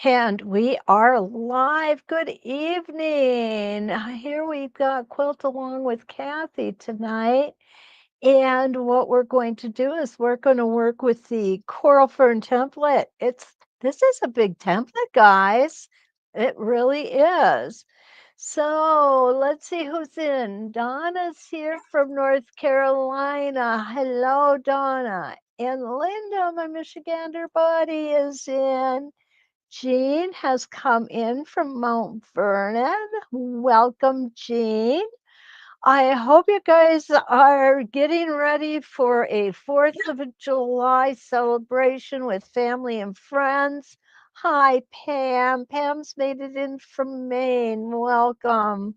And we are live. Good evening. Here we've got Quilt Along with Kathy tonight. And what we're going to do is we're going to work with the Coral Fern template. This is a big template, guys. It really is. So let's see who's in. Donna's here from North Carolina. Hello, Donna. And Linda, my Michigander buddy, is in. Jean has come in from Mount Vernon. Welcome, Jean. I hope you guys are getting ready for a 4th of July celebration with family and friends. Hi, Pam. Pam's made it in from Maine. Welcome.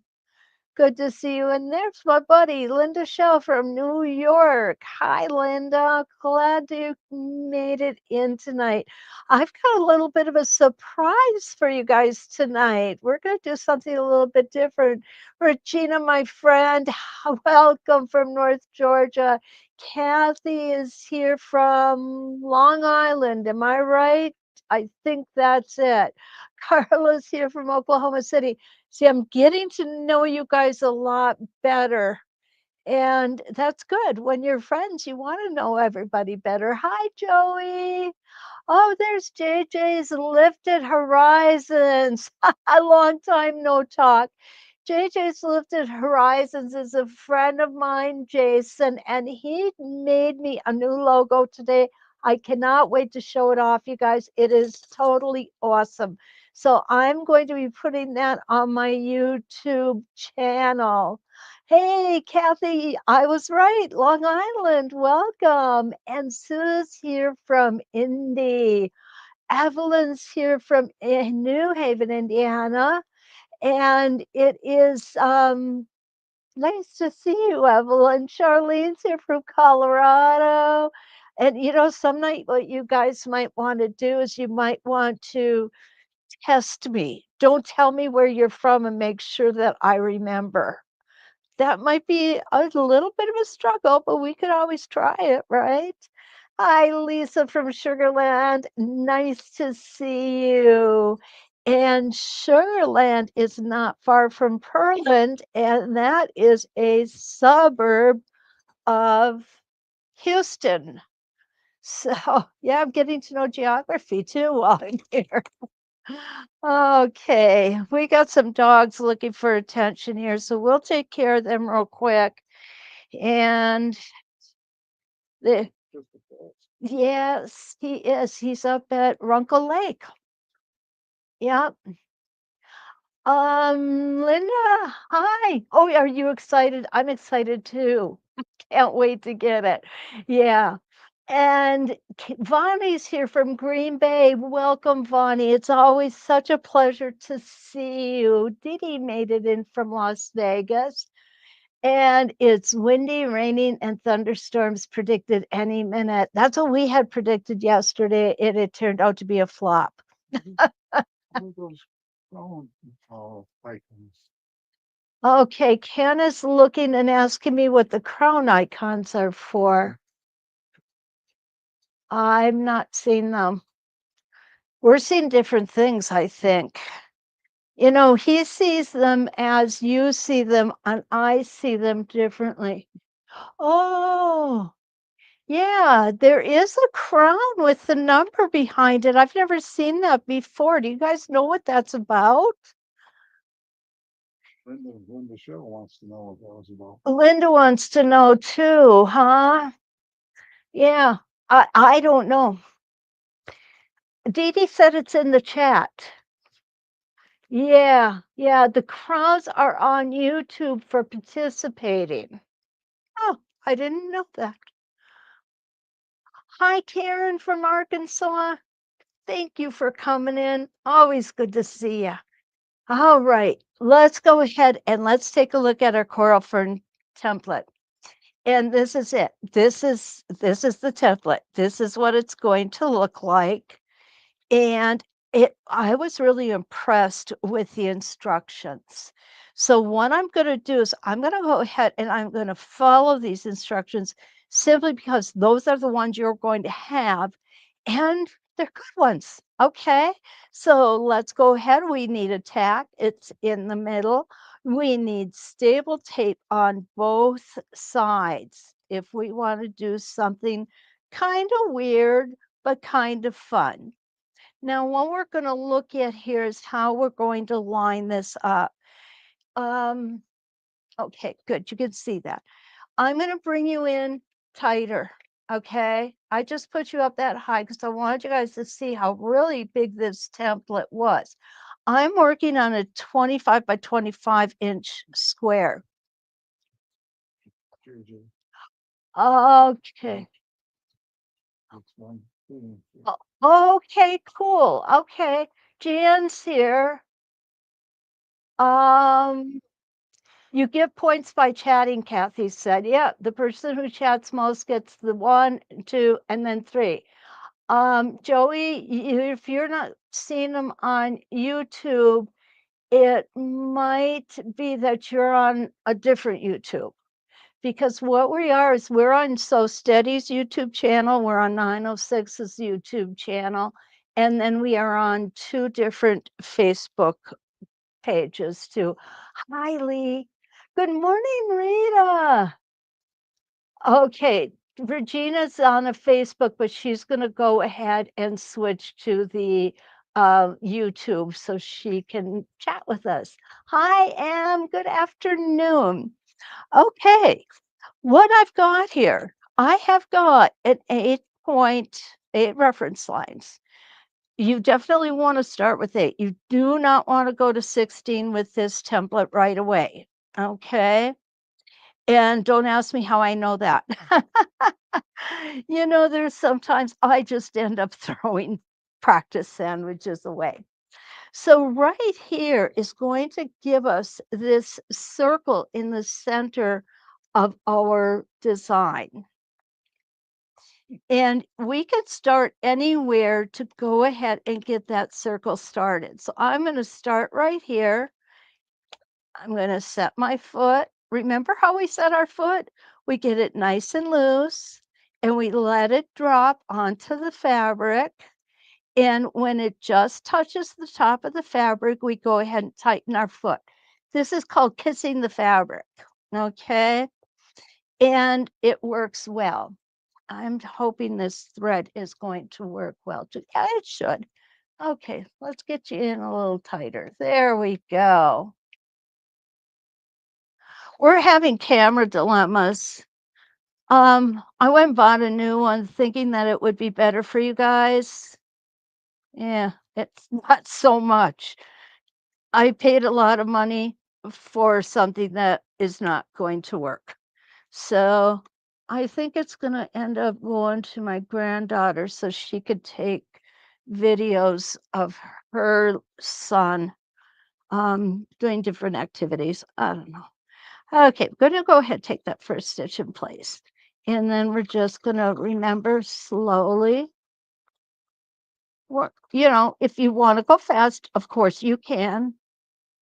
Good to see you. And there's my buddy, Linda Shell from New York. Hi, Linda. Glad you made it in tonight. I've got a little bit of a surprise for you guys tonight. We're going to do something a little bit different. Regina, my friend, welcome from North Georgia. Kathy is here from Long Island. Am I right? I think that's it. Carla's here from Oklahoma City. See, I'm getting to know you guys a lot better. And that's good. When you're friends, you want to know everybody better. Hi, Joey. Oh, there's JJ's Lifted Horizons. A long time no talk. JJ's Lifted Horizons is a friend of mine, Jason, and he made me a new logo today. I cannot wait to show it off, you guys. It is totally awesome. So I'm going to be putting that on my YouTube channel. Hey, Kathy, I was right. Long Island, welcome. And Sue's here from Indy. Evelyn's here from New Haven, Indiana. And it is nice to see you, Evelyn. Charlene's here from Colorado. And some night what you guys might want to do is you might want to test me. Don't tell me where you're from and make sure that I remember. That might be a little bit of a struggle, but we could always try it, right? Hi, Lisa from Sugarland. Nice to see you. And Sugarland is not far from Pearland, and that is a suburb of Houston. So, yeah, I'm getting to know geography too while I'm here. Okay, we got some dogs looking for attention here, so we'll take care of them real quick. And the, yes, he is. He's up at Runkle Lake. Yep. Linda, hi. Oh, are you excited? I'm excited too. Can't wait to get it. Yeah. And Vonnie's here from Green Bay. Welcome, Vonnie. It's always such a pleasure to see you. Didi made it in from Las Vegas. And it's windy, raining, and thunderstorms predicted any minute. That's what we had predicted yesterday, and it turned out to be a flop. Okay, Ken is looking and asking me what the crown icons are for. I'm not seeing them. We're seeing different things, I think. He sees them as you see them, and I see them differently. Oh, yeah, there is a crown with the number behind it. I've never seen that before. Do you guys know what that's about? Linda Show wants to know what that was about. Linda wants to know too, huh? Yeah, I don't know. Dee Dee said it's in the chat. Yeah, yeah, the crowns are on YouTube for participating. Oh, I didn't know that. Hi, Karen from Arkansas. Thank you for coming in. Always good to see you. All right, let's go ahead and let's take a look at our coral fern template. And this is it. This is the template. This is what it's going to look like. And I was really impressed with the instructions. So what I'm going to do is I'm going to go ahead and I'm going to follow these instructions simply because those are the ones you're going to have, and they're good ones. Okay, so let's go ahead. We need a tack. It's in the middle. We need staple tape on both sides if we want to do something kind of weird, but kind of fun. Now, what we're going to look at here is how we're going to line this up. Um, okay, good. You can see that. I'm going to bring you in tighter. Okay. I just put you up that high because I wanted you guys to see how really big this template was. I'm working on a 25 by 25-inch square. Okay. Okay, cool. Okay. Jan's here. Um, you get points by chatting, Kathy said. Yeah, the person who chats most gets the 1, 2, and then 3. Joey, if you're not seeing them on YouTube, it might be that you're on a different YouTube. Because what we are is we're on So Steady's YouTube channel, we're on 906's YouTube channel, and then we are on 2 different Facebook pages too. Hi, Lee. Good morning, Rita. Okay, Regina's on a Facebook, but she's going to go ahead and switch to the YouTube so she can chat with us. Hi, Em. Good afternoon. Okay, what I've got here, I have got an 8.8 reference lines. You definitely want to start with 8. You do not want to go to 16 with this template right away. Okay. And don't ask me how I know that. There's sometimes I just end up throwing practice sandwiches away. So right here is going to give us this circle in the center of our design. And we could start anywhere to go ahead and get that circle started. So I'm going to start right here. I'm going to set my foot. Remember how we set our foot? We get it nice and loose and we let it drop onto the fabric. And when it just touches the top of the fabric, we go ahead and tighten our foot. This is called kissing the fabric. Okay. And it works well. I'm hoping this thread is going to work well too. Yeah, it should. Okay, let's get you in a little tighter. There we go. We're having camera dilemmas. I went and bought a new one thinking that it would be better for you guys. Yeah, it's not so much. I paid a lot of money for something that is not going to work. So I think it's going to end up going to my granddaughter so she could take videos of her son doing different activities. I don't know. Okay, we're going to go ahead and take that first stitch in place. And then we're just going to remember slowly. If you want to go fast, of course you can.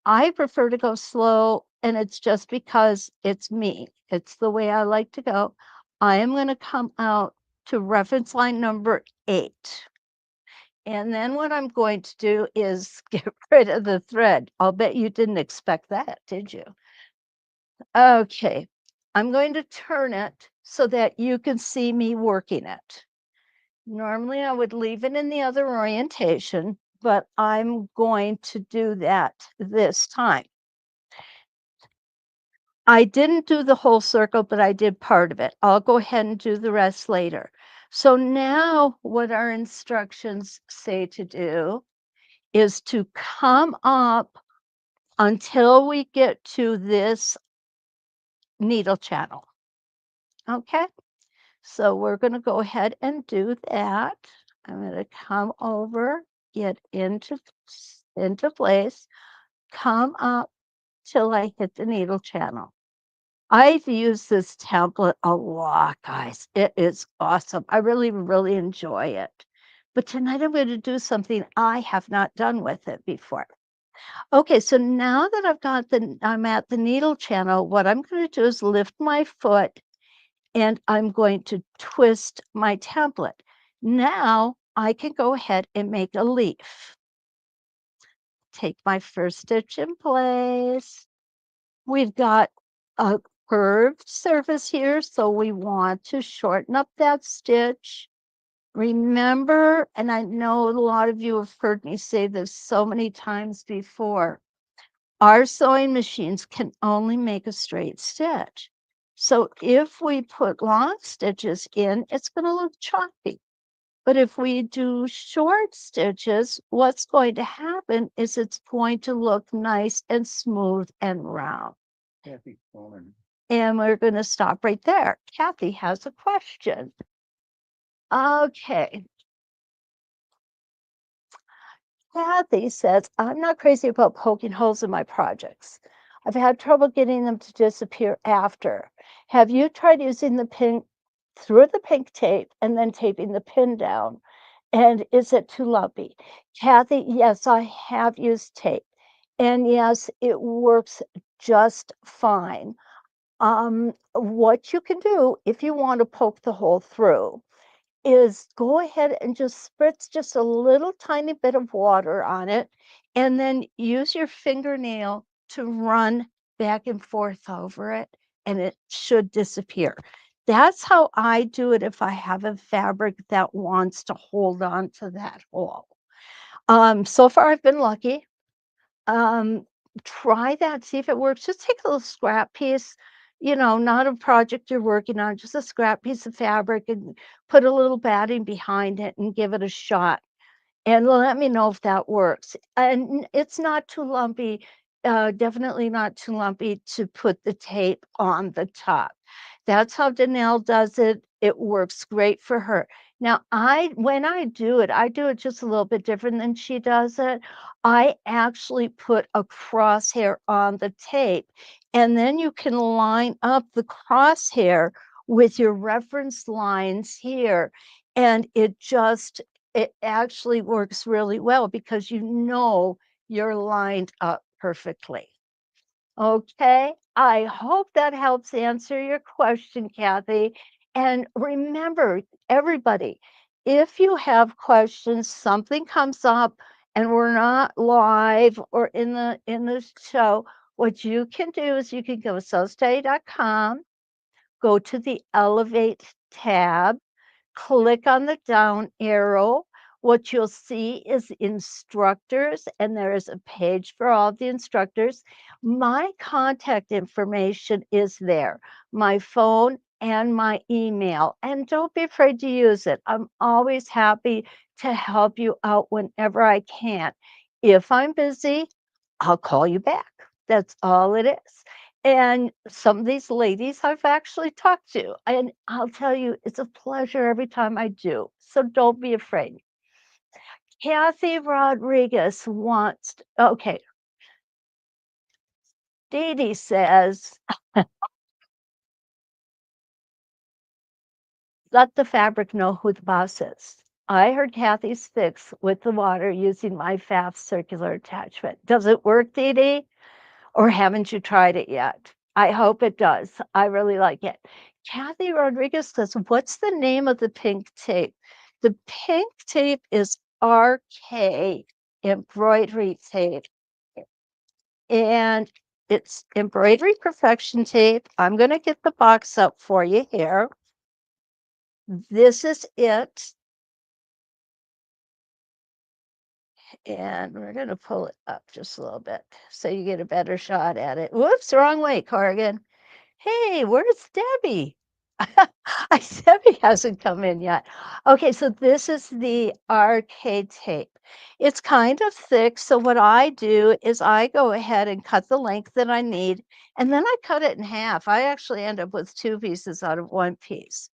I prefer to go slow, and it's just because it's me. It's the way I like to go. I am going to come out to reference line number 8. And then what I'm going to do is get rid of the thread. I'll bet you didn't expect that, did you? Okay, I'm going to turn it so that you can see me working it. Normally I would leave it in the other orientation, but I'm going to do that this time. I didn't do the whole circle, but I did part of it. I'll go ahead and do the rest later. So now what our instructions say to do is to come up until we get to this needle channel. Okay, so we're going to go ahead and do that. I'm going to come over, get into place, come up till I hit the needle channel. I've used this template a lot, guys. It is awesome. I really, really enjoy it. But tonight I'm going to do something I have not done with it before. Okay, so now that I'm at the needle channel, what I'm going to do is lift my foot and I'm going to twist my template. Now I can go ahead and make a leaf. Take my first stitch in place. We've got a curved surface here, so we want to shorten up that stitch. Remember, and I know a lot of you have heard me say this so many times before, our sewing machines can only make a straight stitch. So if we put long stitches in, it's going to look choppy. But if we do short stitches, what's going to happen is it's going to look nice and smooth and round. Kathy's calling. And we're going to stop right there. Kathy has a question. Okay. Kathy says, I'm not crazy about poking holes in my projects. I've had trouble getting them to disappear after. Have you tried using the pin through the pink tape and then taping the pin down? And is it too lumpy? Kathy, yes, I have used tape. And yes, it works just fine. What you can do if you want to poke the hole through is go ahead and just spritz just a little tiny bit of water on it, and then use your fingernail to run back and forth over it, and it should disappear. That's how I do it if I have a fabric that wants to hold on to that hole. So far I've been lucky. Um, Try that, see if it works. Just take a little scrap piece, not a project you're working on, just a scrap piece of fabric and put a little batting behind it and give it a shot. And let me know if that works. And it's not too lumpy, definitely not too lumpy to put the tape on the top. That's how Danelle does it. It works great for her. Now, when I do it just a little bit different than she does it. I actually put a crosshair on the tape, and then you can line up the crosshair with your reference lines here. And it actually works really well because you're lined up perfectly. Okay, I hope that helps answer your question, Kathy. And remember, everybody, if you have questions, something comes up and we're not live or in the show, what you can do is you can go to sewsteady.com, go to the Elevate tab, click on the down arrow. What you'll see is instructors, and there is a page for all the instructors. My contact information is there, my phone and my email. And don't be afraid to use it. I'm always happy to help you out whenever I can. If I'm busy, I'll call you back. That's all it is. And some of these ladies I've actually talked to, and I'll tell you, it's a pleasure every time I do. So don't be afraid. Kathy Rodriguez okay, Dee Dee says, let the fabric know who the boss is. I heard Kathy's fix with the water using my FAF circular attachment. Does it work, Dee Dee? Or haven't you tried it yet? I hope it does. I really like it. Kathy Rodriguez says, what's the name of the pink tape? The pink tape is RK embroidery tape. And it's embroidery perfection tape. I'm going to get the box up for you here. This is it. And we're going to pull it up just a little bit so you get a better shot at it. Whoops, wrong way, Corrigan. Hey, where's Debbie? Debbie hasn't come in yet. Okay, so this is the arcade tape. It's kind of thick, so what I do is I go ahead and cut the length that I need, and then I cut it in half. I actually end up with two pieces out of one piece.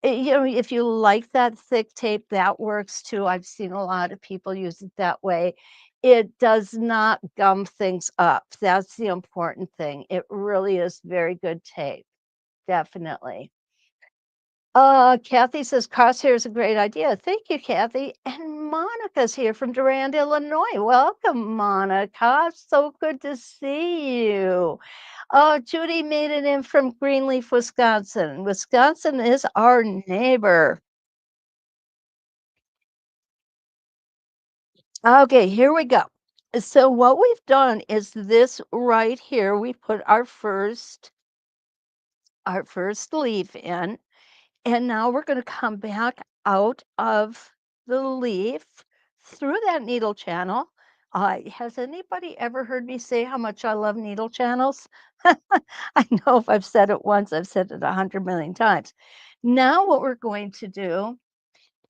If you like that thick tape, that works too. I've seen a lot of people use it that way. It does not gum things up. That's the important thing. It really is very good tape. Definitely. Kathy says crosshair is a great idea. Thank you, Kathy. And Monica's here from Durand, Illinois. Welcome, Monica. So good to see you. Judy made it in from Greenleaf, Wisconsin. Wisconsin is our neighbor. Okay, here we go. So what we've done is this right here, we put our first leaf in, and now we're gonna come back out of the leaf through that needle channel. Has anybody ever heard me say how much I love needle channels? I know if I've said it once, I've said it 100 million times. Now what we're going to do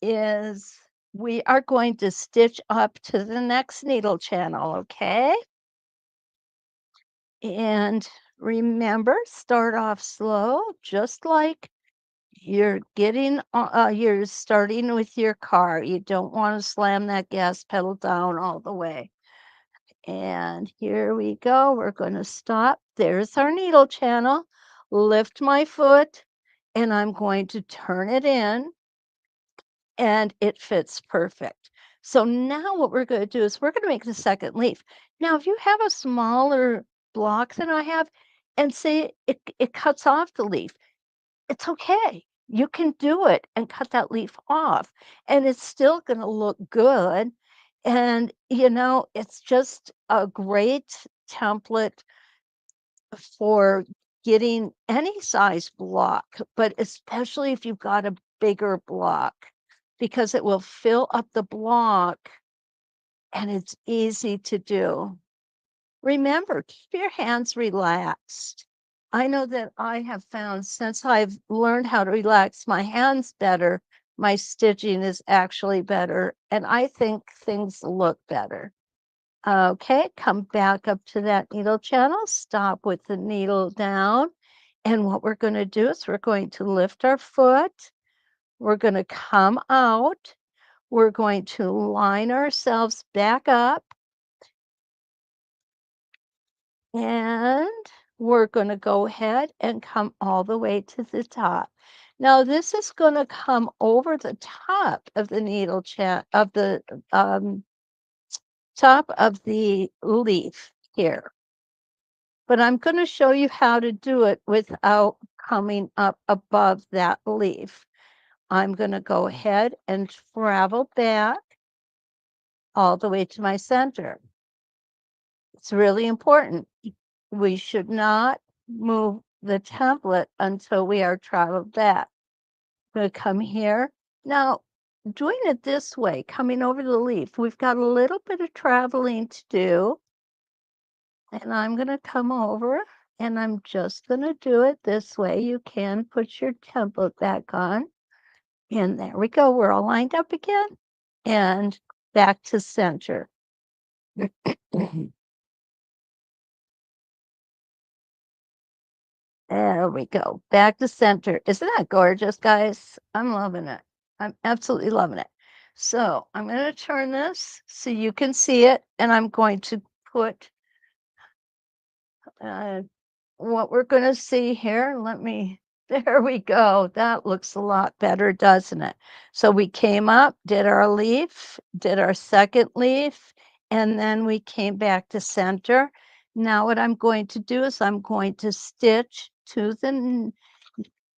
is we are going to stitch up to the next needle channel, okay? And remember, start off slow, just like you're starting with your car. You don't want to slam that gas pedal down all the way. And here we go. We're going to stop. There's our needle channel. Lift my foot, and I'm going to turn it in, and it fits perfect. So now what we're going to do is we're going to make the second leaf. Now, if you have a smaller block than I have, and say it cuts off the leaf, it's okay. You can do it and cut that leaf off, and it's still gonna look good. And, it's just a great template for getting any size block, but especially if you've got a bigger block, because it will fill up the block and it's easy to do. Remember, keep your hands relaxed. I know that I have found since I've learned how to relax my hands better, my stitching is actually better, and I think things look better. Okay, come back up to that needle channel, stop with the needle down. And what we're going to do is we're going to lift our foot. We're going to come out. We're going to line ourselves back up. And we're going to go ahead and come all the way to the top. Now this is going to come over the top of the needle of the um, top of the leaf here. But I'm going to show you how to do it without coming up above that leaf. I'm going to go ahead and travel back all the way to my center. It's really important. We should not move the template until we are traveled back. I'm going to come here. Now, doing it this way, coming over the leaf, we've got a little bit of traveling to do. And I'm going to come over and I'm just going to do it this way. You can put your template back on. And there we go. We're all lined up again and back to center. There we go. Back to center. Isn't that gorgeous, guys? I'm loving it. I'm absolutely loving it. So I'm going to turn this so you can see it. And I'm going to put uh, what we're going to see here. There we go. That looks a lot better, doesn't it? So we came up, did our leaf, did our second leaf, and then we came back to center. Now what I'm going to do is I'm going to stitch I'm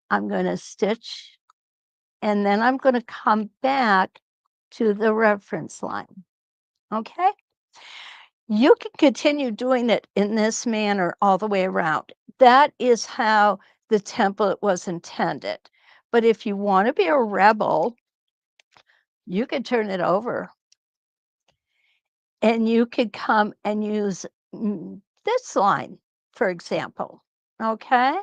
going to stitch, and then I'm going to come back to the reference line. Okay? You can continue doing it in this manner all the way around. That is how the template was intended. But if you want to be a rebel, you can turn it over and you could come and use this line, for example. Okay.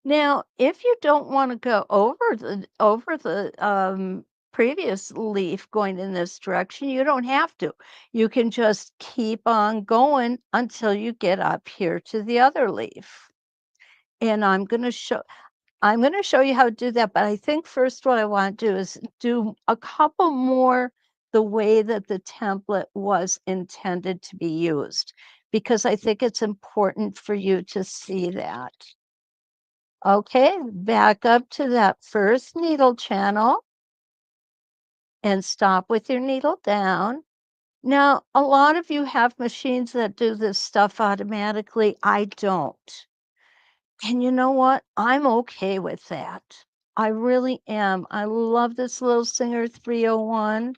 Now, if you don't want to go over the previous leaf going in this direction, you don't have to. You can just keep on going until you get up here to the other leaf. And I'm going to show you how to do that, but I think first what I want to do is do a couple more the way that the template was intended to be used, because I think it's important for you to see that. Okay, back up to that first needle channel and stop with your needle down. Now, a lot of you have machines that do this stuff automatically. I don't. And you know what? I'm okay with that. I really am. I love this little Singer 301.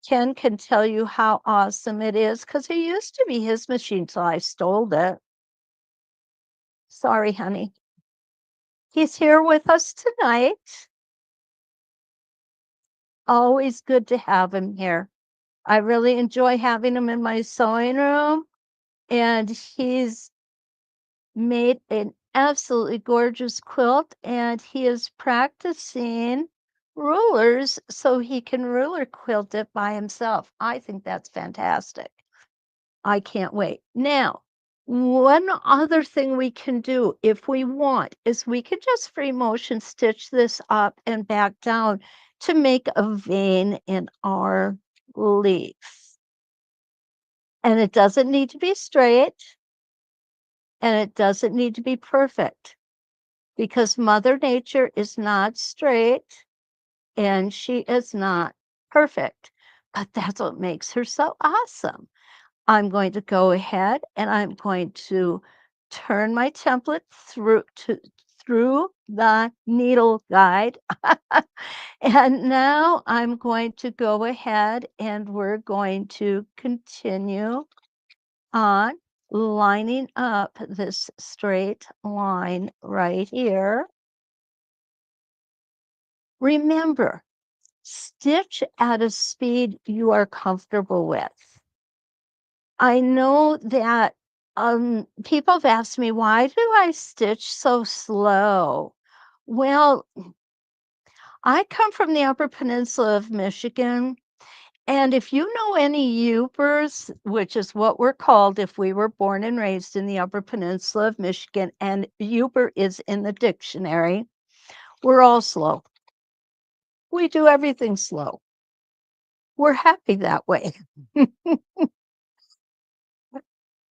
Ken can tell you how awesome it is because it used to be his machine till I stole it. Sorry, honey. He's here with us tonight. Always good to have him here. I really enjoy having him in my sewing room, and he's made an absolutely gorgeous quilt, and he is practicing rulers so he can ruler quilt it by himself. I think that's fantastic. I can't wait. Now, one other thing we can do if we want is we can just free motion stitch this up and back down to make a vein in our leaf. And it doesn't need to be straight and it doesn't need to be perfect because Mother Nature is not straight and she is not perfect. But that's what makes her so awesome. I'm going to go ahead and I'm going to turn my template through the needle guide. And now I'm going to go ahead and we're going to continue on lining up this straight line right here. Remember, stitch at a speed you are comfortable with. I know that people have asked me, why do I stitch so slow? Well, I come from the Upper Peninsula of Michigan. And if you know any Upers, which is what we're called if we were born and raised in the Upper Peninsula of Michigan, and Uper is in the dictionary, we're all slow. We do everything slow. We're happy that way.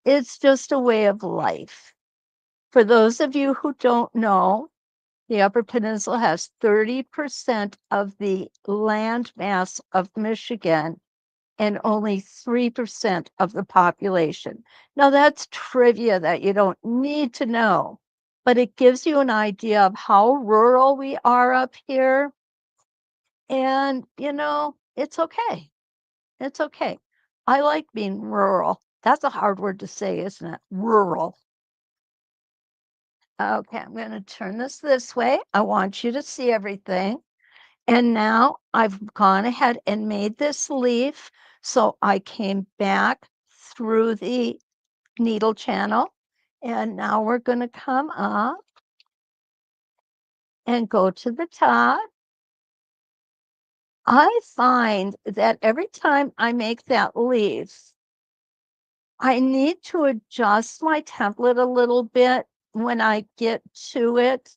It's just a way of life. For those of you who don't know, the Upper Peninsula has 30% of the land mass of Michigan and only 3% of the population. Now, that's trivia that you don't need to know, but it gives you an idea of how rural we are up here. And, it's okay. It's okay. I like being rural. That's a hard word to say, isn't it? Rural. Okay, I'm going to turn this way. I want you to see everything. And now I've gone ahead and made this leaf. So I came back through the needle channel. And now we're going to come up and go to the top. I find that every time I make that leaf, I need to adjust my template a little bit when I get to it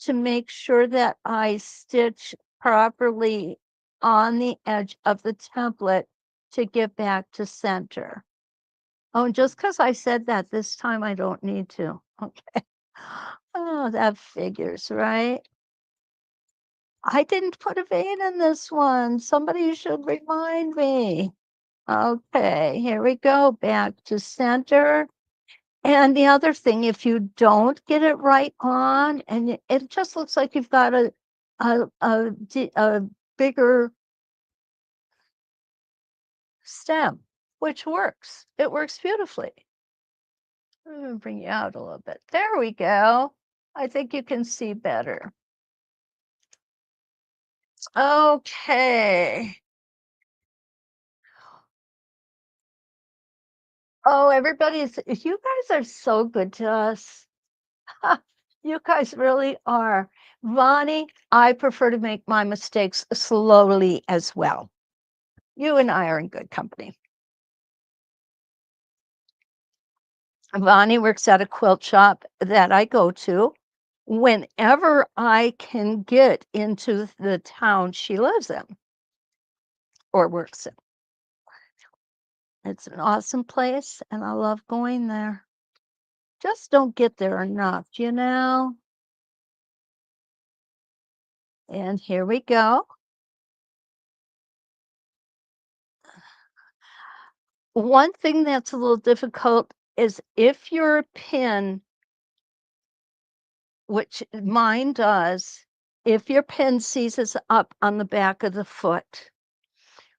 to make sure that I stitch properly on the edge of the template to get back to center. Oh, and just because I said that this time, I don't need to. Okay. Oh, that figures, right? I didn't put a vein in this one. Somebody should remind me. Okay, here we go. Back to center. And the other thing, if you don't get it right on, and it just looks like you've got a bigger stem, which works. It works beautifully. I'm gonna bring you out a little bit. There we go. I think you can see better. Okay. Oh, you guys are so good to us. You guys really are. Vonnie, I prefer to make my mistakes slowly as well. You and I are in good company. Vonnie works at a quilt shop that I go to whenever I can get into the town she lives in or works in. It's an awesome place and I love going there. Just don't get there enough. And here we go. One thing that's a little difficult is if your pin, which mine does, if your pin seizes up on the back of the foot,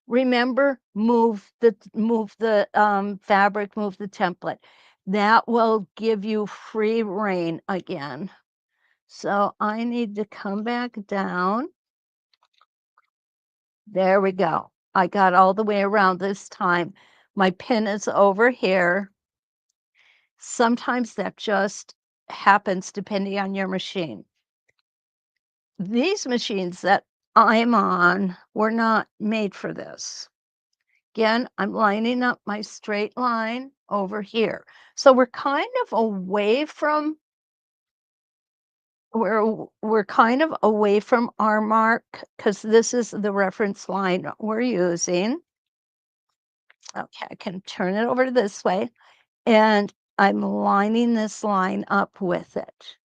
Remember, move the fabric, move the template. That will give you free reign again. So I need to come back down. There we go. I got all the way around this time. My pin is over here. Sometimes that just happens depending on your machine. These machines that I'm on were not made for this. Again, I'm lining up my straight line over here. So we're kind of away from we're kind of away from our mark because this is the reference line we're using. Okay, I can turn it over this way, and I'm lining this line up with it.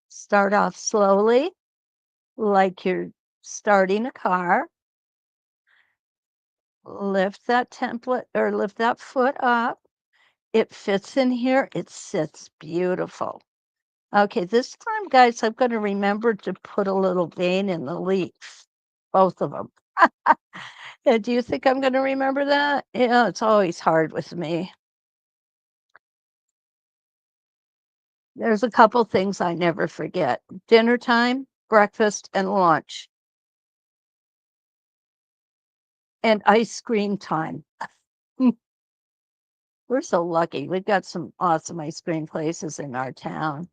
Start off slowly, like you're starting a car. Lift that template or lift that foot up. It fits in here. It sits beautiful. Okay, this time, guys, I'm going to remember to put a little vein in the leaf, both of them. Do you think I'm going to remember that? Yeah, it's always hard with me. There's a couple things I never forget. Dinner time, breakfast, and lunch, and ice cream time. We're so lucky. We've got some awesome ice cream places in our town.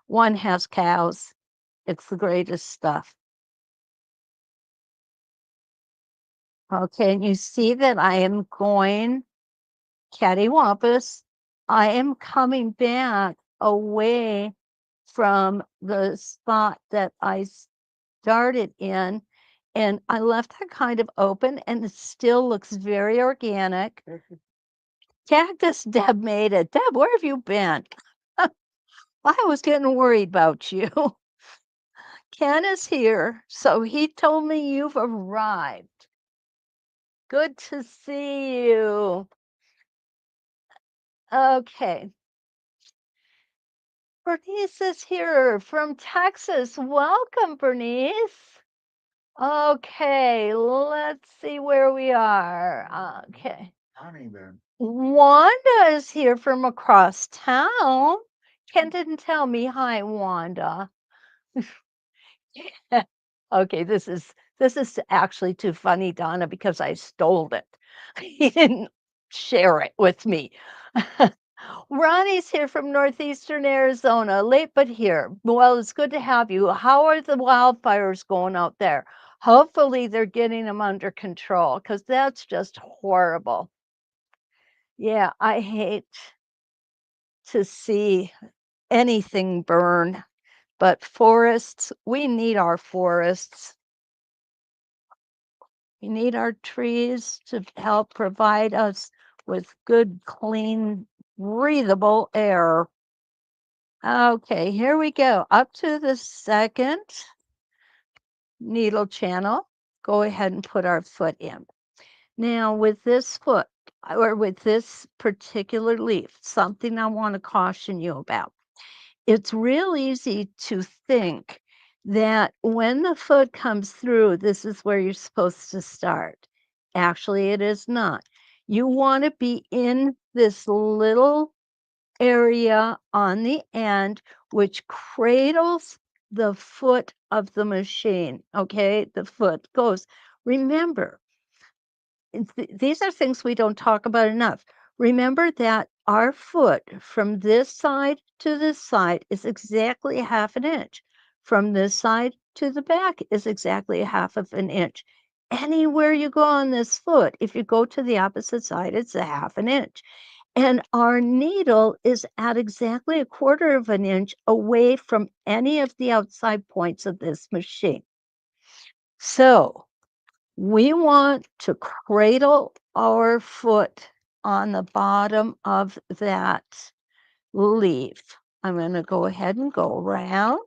One has cows. It's the greatest stuff. Okay, and you see that I am going cattywampus. I am coming back away from the spot that I started in, and I left that kind of open, and it still looks very organic. Cactus Deb made it. Deb, where have you been? I was getting worried about you. Ken is here, so he told me you've arrived. Good to see you. Okay. Bernice is here from Texas. Welcome, Bernice. Okay, let's see where we are. Okay. Wanda is here from across town. Ken didn't tell me. Hi, Wanda. Okay, this is actually too funny, Donna, because I stole it. He didn't share it with me. Ronnie's here from northeastern Arizona, late but here. Well, it's good to have you. How are the wildfires going out there? Hopefully, they're getting them under control because that's just horrible. Yeah, I hate to see anything burn, but forests, we need our forests. We need our trees to help provide us with good, clean, breathable air. Okay, here we go. Up to the second needle channel. Go ahead and put our foot in. Now, with this foot, or with this particular leaf, something I want to caution you about. It's real easy to think that when the foot comes through, this is where you're supposed to start. Actually, it is not. You want to be in this little area on the end, which cradles the foot of the machine. Okay, the foot goes. Remember, these are things we don't talk about enough. Remember that our foot from this side to this side is exactly a half an inch. From this side to the back is exactly a half of an inch. Anywhere you go on this foot, if you go to the opposite side, it's a half an inch. And our needle is at exactly a quarter of an inch away from any of the outside points of this machine. So we want to cradle our foot on the bottom of that leaf. I'm going to go ahead and go around.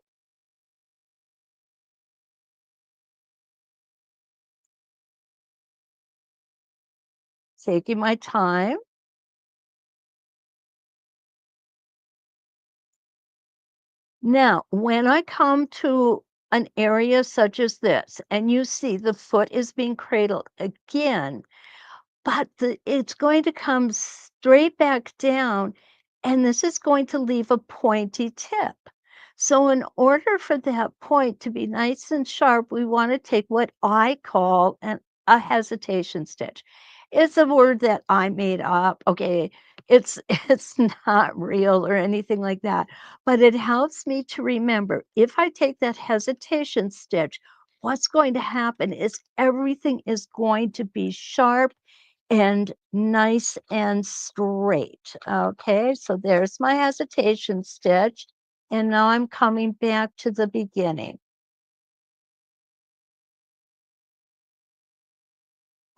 Taking my time. Now, when I come to an area such as this, and you see the foot is being cradled again, but it's going to come straight back down, and this is going to leave a pointy tip. So in order for that point to be nice and sharp, we want to take what I call a hesitation stitch. It's a word that I made up. Okay, it's it's not real or anything like that, but it helps me to remember if I take that hesitation stitch, what's going to happen is everything is going to be sharp and nice and straight. Okay, so there's my hesitation stitch. And now I'm coming back to the beginning.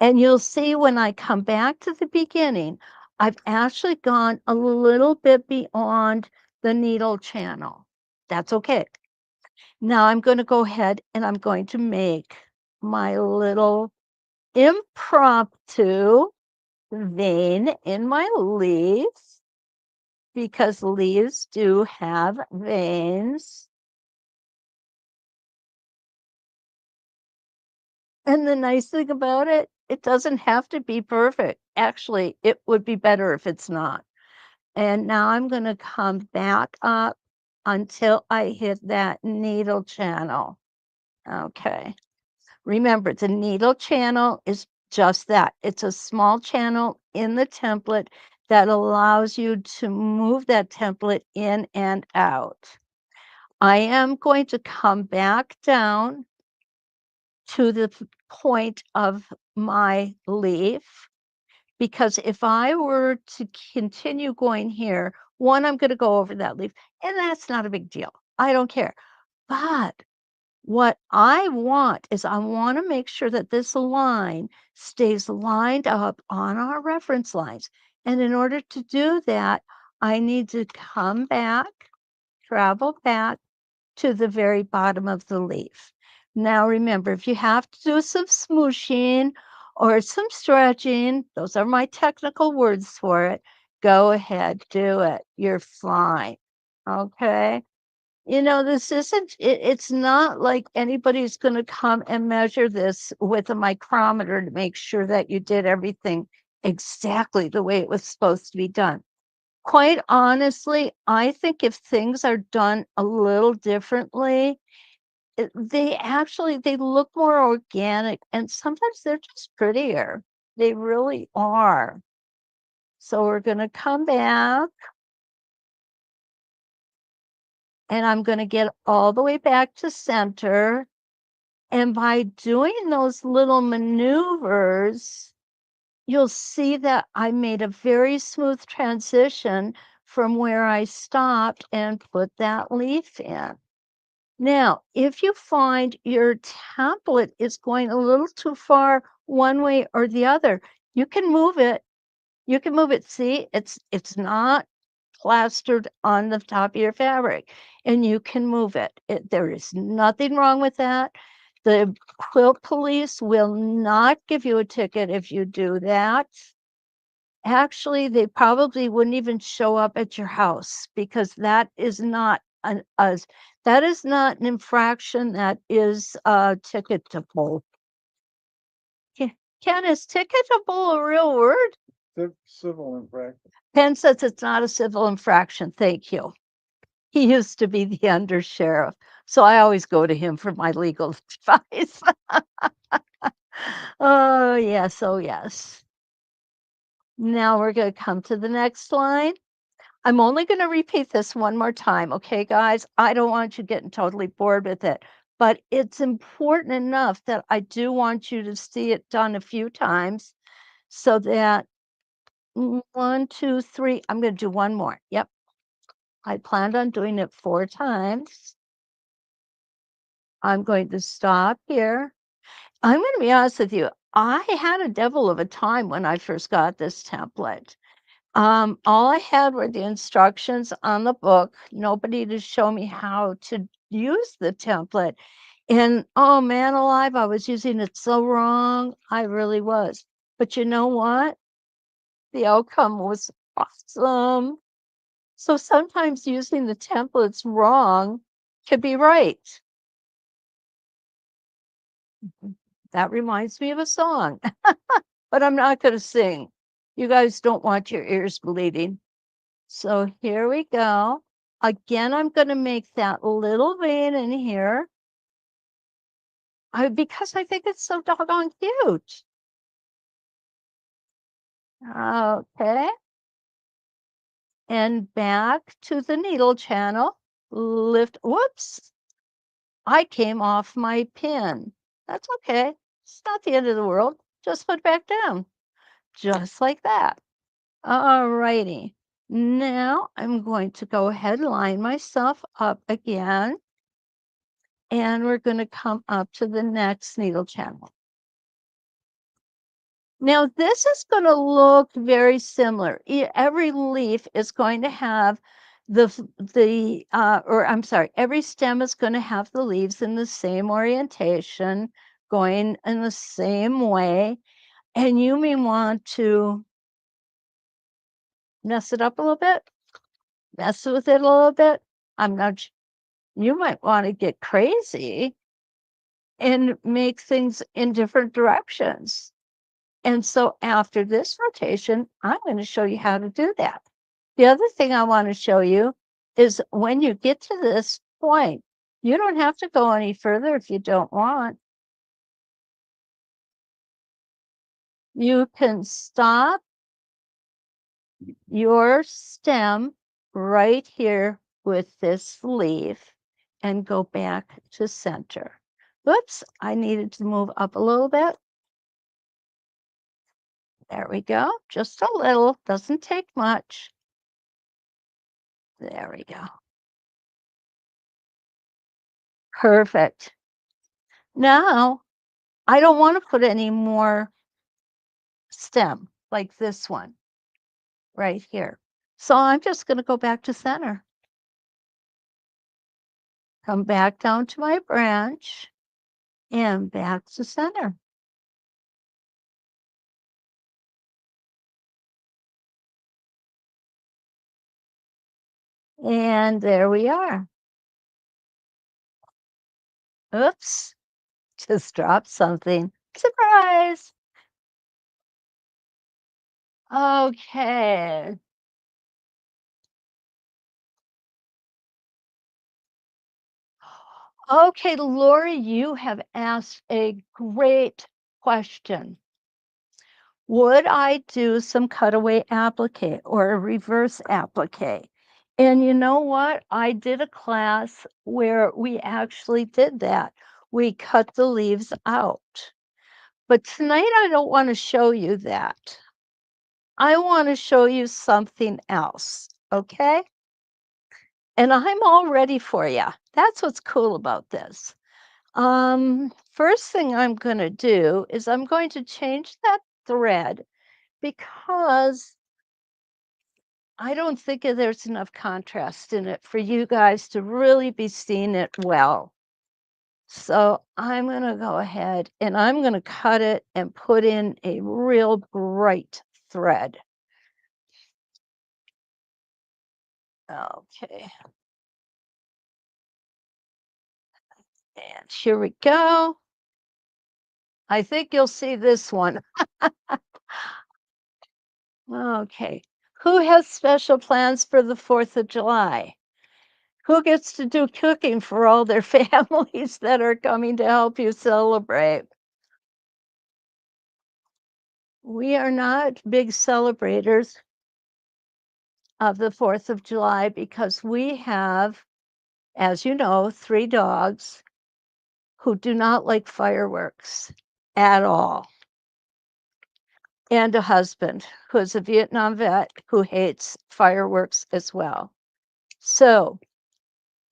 And you'll see when I come back to the beginning, I've actually gone a little bit beyond the needle channel. That's okay. Now I'm going to go ahead and I'm going to make my little impromptu vein in my leaves because leaves do have veins. And the nice thing about it, it doesn't have to be perfect. Actually, it would be better if it's not. And now I'm going to come back up until I hit that needle channel. Okay. Remember, the needle channel is just that. It's a small channel in the template that allows you to move that template in and out. I am going to come back down to the point of my leaf because if I were to continue going here, one, I'm going to go over that leaf, and that's not a big deal. I don't care. But what I want is I want to make sure that this line stays lined up on our reference lines. And in order to do that, I need to come back, travel back to the very bottom of the leaf. Now remember, if you have to do some smooshing or some stretching, those are my technical words for it, go ahead, do it. You're fine. Okay? You know, this isn't, it's not like anybody's going to come and measure this with a micrometer to make sure that you did everything exactly the way it was supposed to be done. Quite honestly, I think if things are done a little differently, they look more organic and sometimes they're just prettier. They really are. So we're going to come back and I'm going to get all the way back to center. And by doing those little maneuvers, you'll see that I made a very smooth transition from where I stopped and put that leaf in. Now, if you find your template is going a little too far one way or the other, you can move it. You can move it. See, it's not plastered on the top of your fabric, and you can move it. There is nothing wrong with that. The quilt police will not give you a ticket if you do that. Actually, they probably wouldn't even show up at your house because that is not that is not an infraction that is ticketable. Ken, is ticketable a real word? Civil infraction. Ken says it's not a civil infraction. Thank you. He used to be the undersheriff, so I always go to him for my legal advice. Oh, yes. Oh, yes. Now we're going to come to the next line. I'm only going to repeat this one more time, okay, guys? I don't want you getting totally bored with it, but it's important enough that I do want you to see it done a few times so that 1, 2, 3, I'm going to do one more. Yep. I planned on doing it 4 times. I'm going to stop here. I'm going to be honest with you. I had a devil of a time when I first got this template. All I had were the instructions on the book, nobody to show me how to use the template. And oh man alive, I was using it so wrong. I really was. But you know what? The outcome was awesome. So sometimes using the templates wrong could be right. That reminds me of a song, but I'm not going to sing. You guys don't want your ears bleeding. So here we go. Again, I'm going to make that little vein in here because I think it's so doggone cute. Okay. And back to the needle channel. Lift. Whoops. I came off my pin. That's okay. It's not the end of the world. Just put it back down. Just like that. All righty. Now I'm going to go ahead and line myself up again. And we're going to come up to the next needle channel. Now this is going to look very similar. Every leaf is going to have every stem is going to have the leaves in the same orientation, going in the same way. And you may want to mess it up a little bit, mess with it a little bit. You might want to get crazy and make things in different directions. And so after this rotation, I'm going to show you how to do that. The other thing I want to show you is when you get to this point, you don't have to go any further if you don't want. You can stop your stem right here with this leaf and go back to center. Oops, I needed to move up a little bit. There we go, just a little, doesn't take much. There we go. Perfect. Now, I don't want to put any more stem like this one right here. So I'm just going to go back to center. Come back down to my branch and back to center. And there we are. Oops, just dropped something. Surprise. Okay. Okay, Lori, you have asked a great question. Would I do some cutaway applique or a reverse applique? And you know what? I did a class where we actually did that. We cut the leaves out. But tonight I don't want to show you that. I want to show you something else, okay? And I'm all ready for you. That's what's cool about this. First thing I'm going to do is I'm going to change that thread because I don't think there's enough contrast in it for you guys to really be seeing it well. So I'm going to go ahead and I'm going to cut it and put in a real bright thread. Okay. And here we go. I think you'll see this one. Okay. Who has special plans for the 4th of July? Who gets to do cooking for all their families that are coming to help you celebrate? We are not big celebrators of the 4th of July because we have, as you know, 3 dogs who do not like fireworks at all, and a husband who is a Vietnam vet who hates fireworks as well. So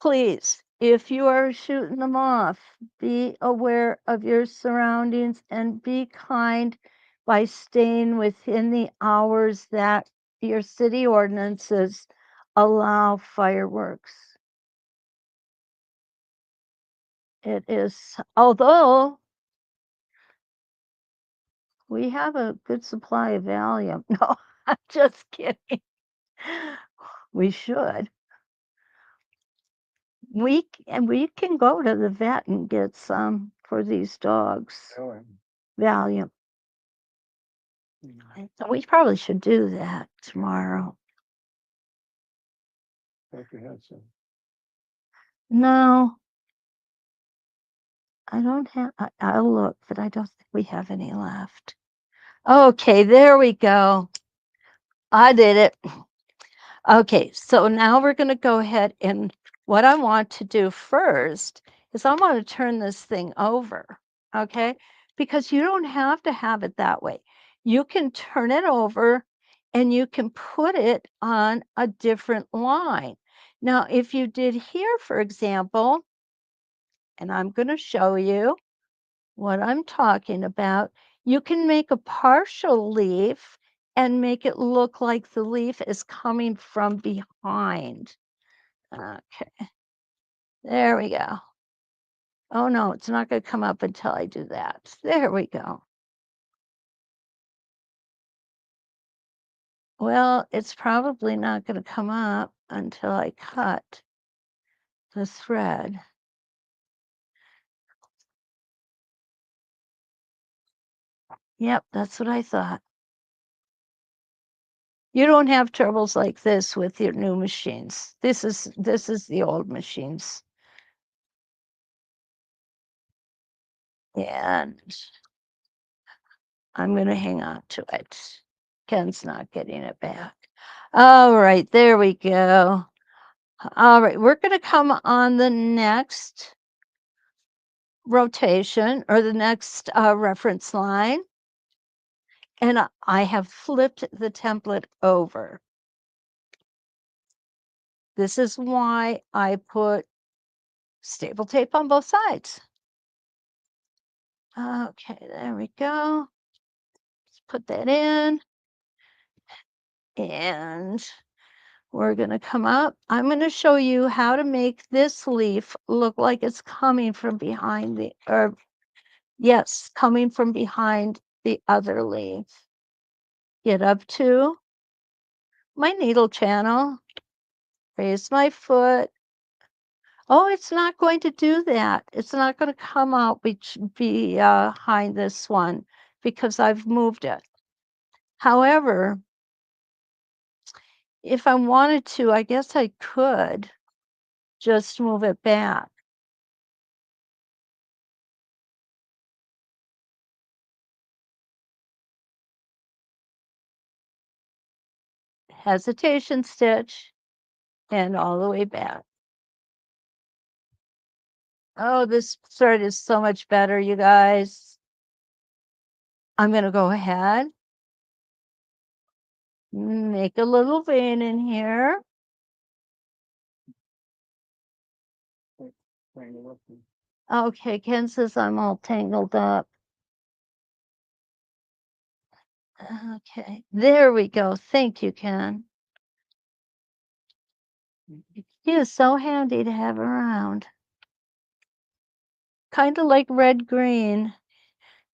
please, if you are shooting them off, be aware of your surroundings and be kind by staying within the hours that your city ordinances allow fireworks. It is, although we have a good supply of Valium. No, I'm just kidding. We should. We can go to the vet and get some for these dogs? Valium. We probably should do that tomorrow. No, I don't have, I'll look, but I don't think we have any left. Okay, there we go. I did it. Okay, so now we're going to go ahead, and what I want to do first is I want to turn this thing over, okay? Because you don't have to have it that way. You can turn it over and you can put it on a different line. Now, if you did here, for example, and I'm going to show you what I'm talking about, you can make a partial leaf and make it look like the leaf is coming from behind. Okay, there we go. Oh no, it's not going to come up until I do that. There we go. Well, it's probably not going to come up until I cut the thread. Yep, that's what I thought. You don't have troubles like this with your new machines. This is the old machines. And I'm going to hang on to it. Ken's not getting it back. All right, there we go. All right, we're going to come on the next rotation or the next reference line. And I have flipped the template over. This is why I put staple tape on both sides. Okay, there we go. Let's put that in. And we're going to come up. I'm going to show you how to make this leaf look like it's coming from behind the, or yes, coming from behind the other leaf. Get up to my needle channel, raise my foot. Oh, it's not going to do that. It's not going to come out behind this one because I've moved it. However, if I wanted to, I guess I could just move it back. Hesitation stitch and all the way back. Oh, this thread is so much better, you guys. I'm going to go ahead, make a little vein in here. Okay, Ken says I'm all tangled up. Okay, there we go. Thank you, Ken. He is so handy to have around. Kind of like red green.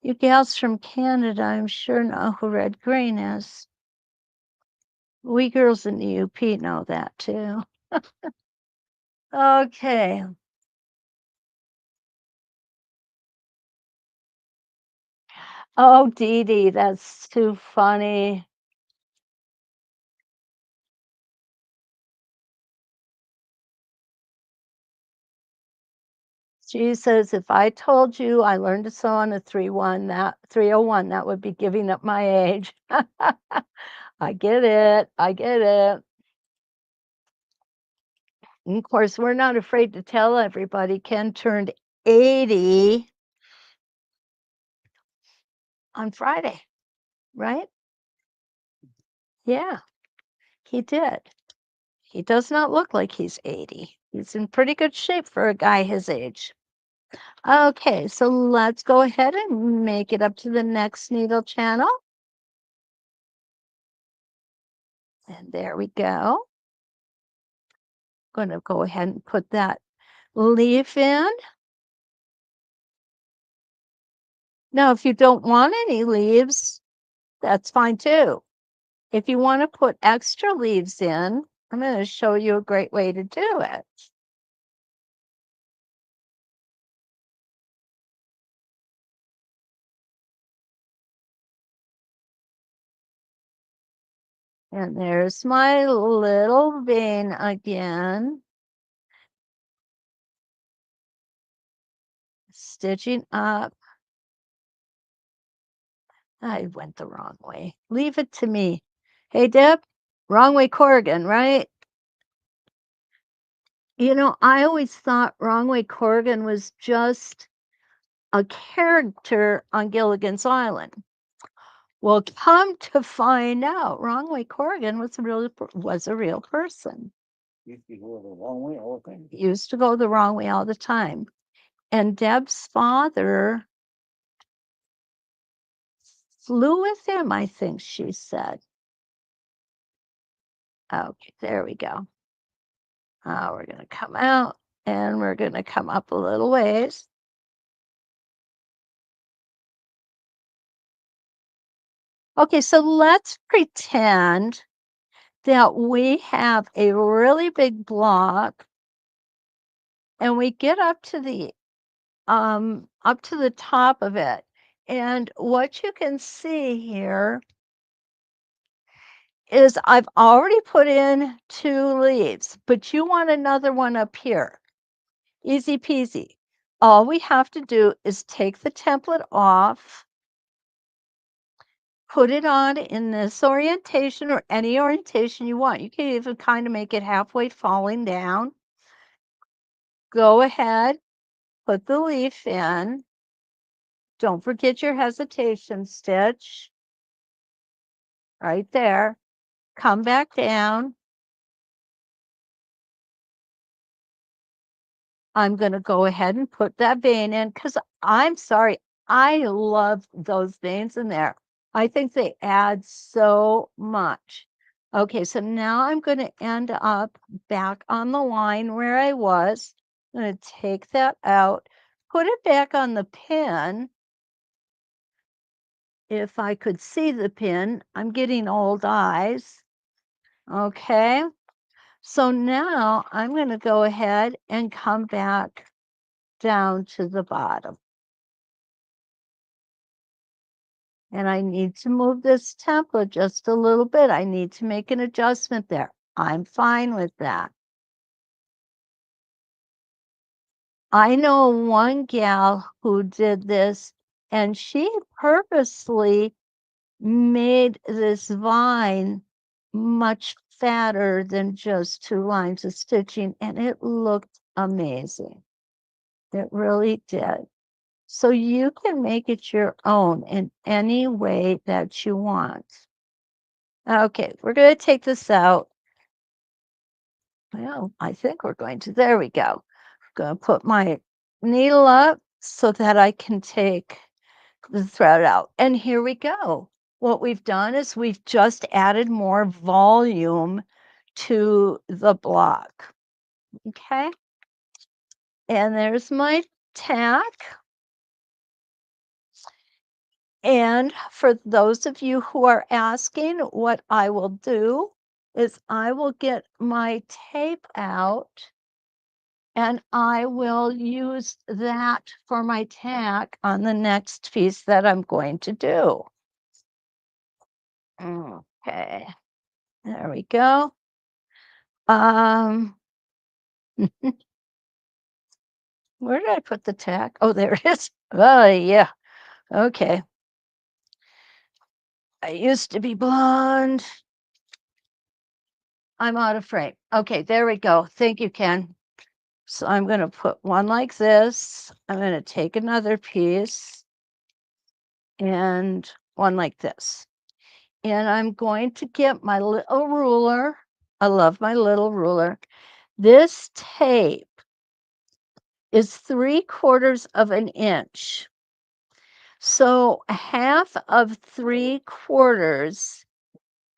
You gals from Canada, I'm sure know who red green is. We girls in the UP know that too. Okay. Oh, Dee Dee, that's too funny. She says, if I told you I learned to sew on a 301, that would be giving up my age. I get it. I get it. And of course, we're not afraid to tell everybody Ken turned 80 on Friday, right? Yeah, he did. He does not look like he's 80. He's in pretty good shape for a guy his age. Okay, so let's go ahead and make it up to the next needle channel. And there we go. Going to go ahead and put that leaf in. Now, if you don't want any leaves, that's fine too. If you want to put extra leaves in, I'm going to show you a great way to do it. And there's my little vein again. Stitching up. I went the wrong way. Leave it to me. Hey, Deb, wrong way Corrigan, right? You know, I always thought Wrong Way Corrigan was just a character on Gilligan's Island. Well, come to find out, Wrong Way Corrigan was a real person. Used to go the wrong way all the time. Used to go the wrong way all the time. And Deb's father flew with him, I think she said. Okay, there we go. We're going to come out and we're going to come up a little ways. Okay, so let's pretend that we have a really big block and we get up to the top of it. And what you can see here is I've already put in 2 leaves, but you want another one up here. Easy peasy. All we have to do is take the template off, put it on in this orientation or any orientation you want. You can even kind of make it halfway falling down. Go ahead, put the leaf in. Don't forget your hesitation stitch right there. Come back down. I'm going to go ahead and put that vein in because I'm sorry, I love those veins in there. I think they add so much. Okay, so now I'm going to end up back on the line where I was. I'm going to take that out, put it back on the pin. If I could see the pin, I'm getting old eyes. Okay, so now I'm going to go ahead and come back down to the bottom. And I need to move this template just a little bit. I need to make an adjustment there. I'm fine with that. I know one gal who did this, and she purposely made this vine much fatter than just 2 lines of stitching, and it looked amazing. It really did. So you can make it your own in any way that you want. Okay, we're going to take this out. Well, I think we're going to. There we go. I'm going to put my needle up so that I can take the thread out. And here we go. What we've done is we've just added more volume to the block. Okay. And there's my tack. And for those of you who are asking, what I will do is I will get my tape out and I will use that for my tack on the next piece that I'm going to do. Okay, there we go. Where did I put the tack? Oh, there it is. Oh, yeah. Okay. I used to be blonde. I'm out of frame. Okay, there we go. Thank you, Ken. So I'm going to put one like this. I'm going to take another piece and one like this. And I'm going to get my little ruler. I love my little ruler. This tape is 3/4 of an inch. So half of 3/4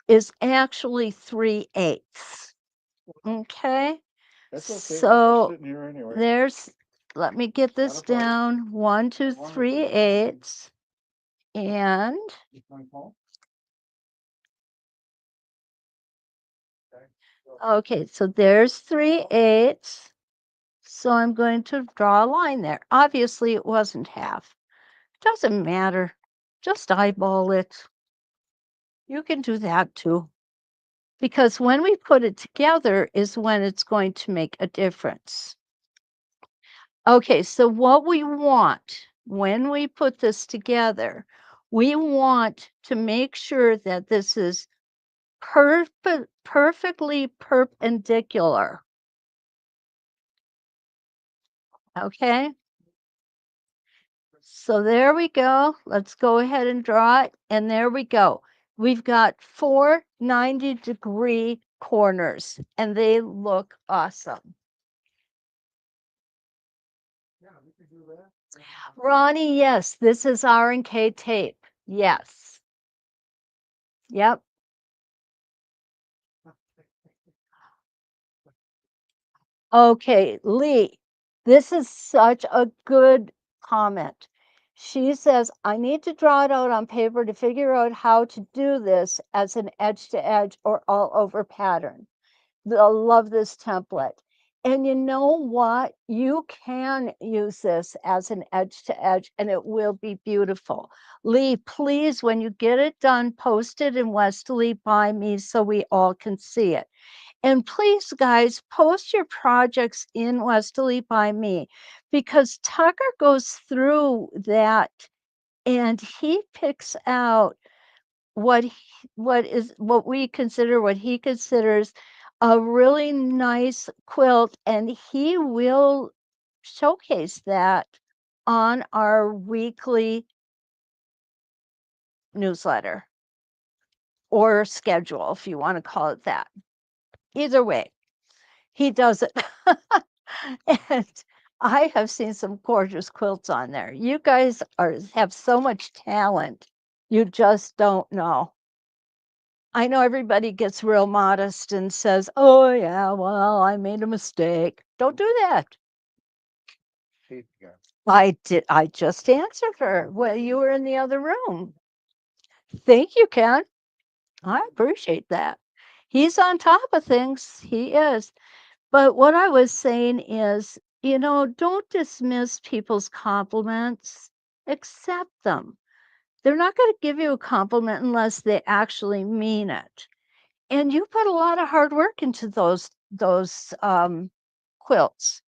is actually 3/8. Okay. That's okay. So Sitting here anyway. there's, let me get this down. 1, 2, 3/8. And okay, so there's 3/8. So I'm going to draw a line there. Obviously, it wasn't half. Doesn't matter. Just eyeball it. You can do that too. because when we put it together is when it's going to make a difference. Okay, so what we want when we put this together, we want to make sure that this is perfectly perpendicular. Okay, so there we go. Let's go ahead and draw it. And there we go. We've got 4 90-degree corners, and they look awesome. Ronnie, yes, this is R&K tape. Yes. Yep. Okay, Lee, this is such a good comment. She says, I need to draw it out on paper to figure out how to do this as an edge to edge or all over pattern. I love this template. And you know what? You can use this as an edge to edge and it will be beautiful. Lee, please, when you get it done, post it in Westalee by me so we all can see it. And please, guys, post your projects in Westalee by me because Tucker goes through that and he picks out what what he considers a really nice quilt, and he will showcase that on our weekly newsletter or schedule, if you want to call it that. Either way, he does it. And I have seen some gorgeous quilts on there. You guys have so much talent. You just don't know. I know everybody gets real modest and says, oh, yeah, well, I made a mistake. Don't do that. I did. I just answered her. Well, you were in the other room. Thank you, Ken. I appreciate that. He's on top of things. He is. But what I was saying is, don't dismiss people's compliments, accept them. They're not going to give you a compliment unless they actually mean it. And you put a lot of hard work into those quilts.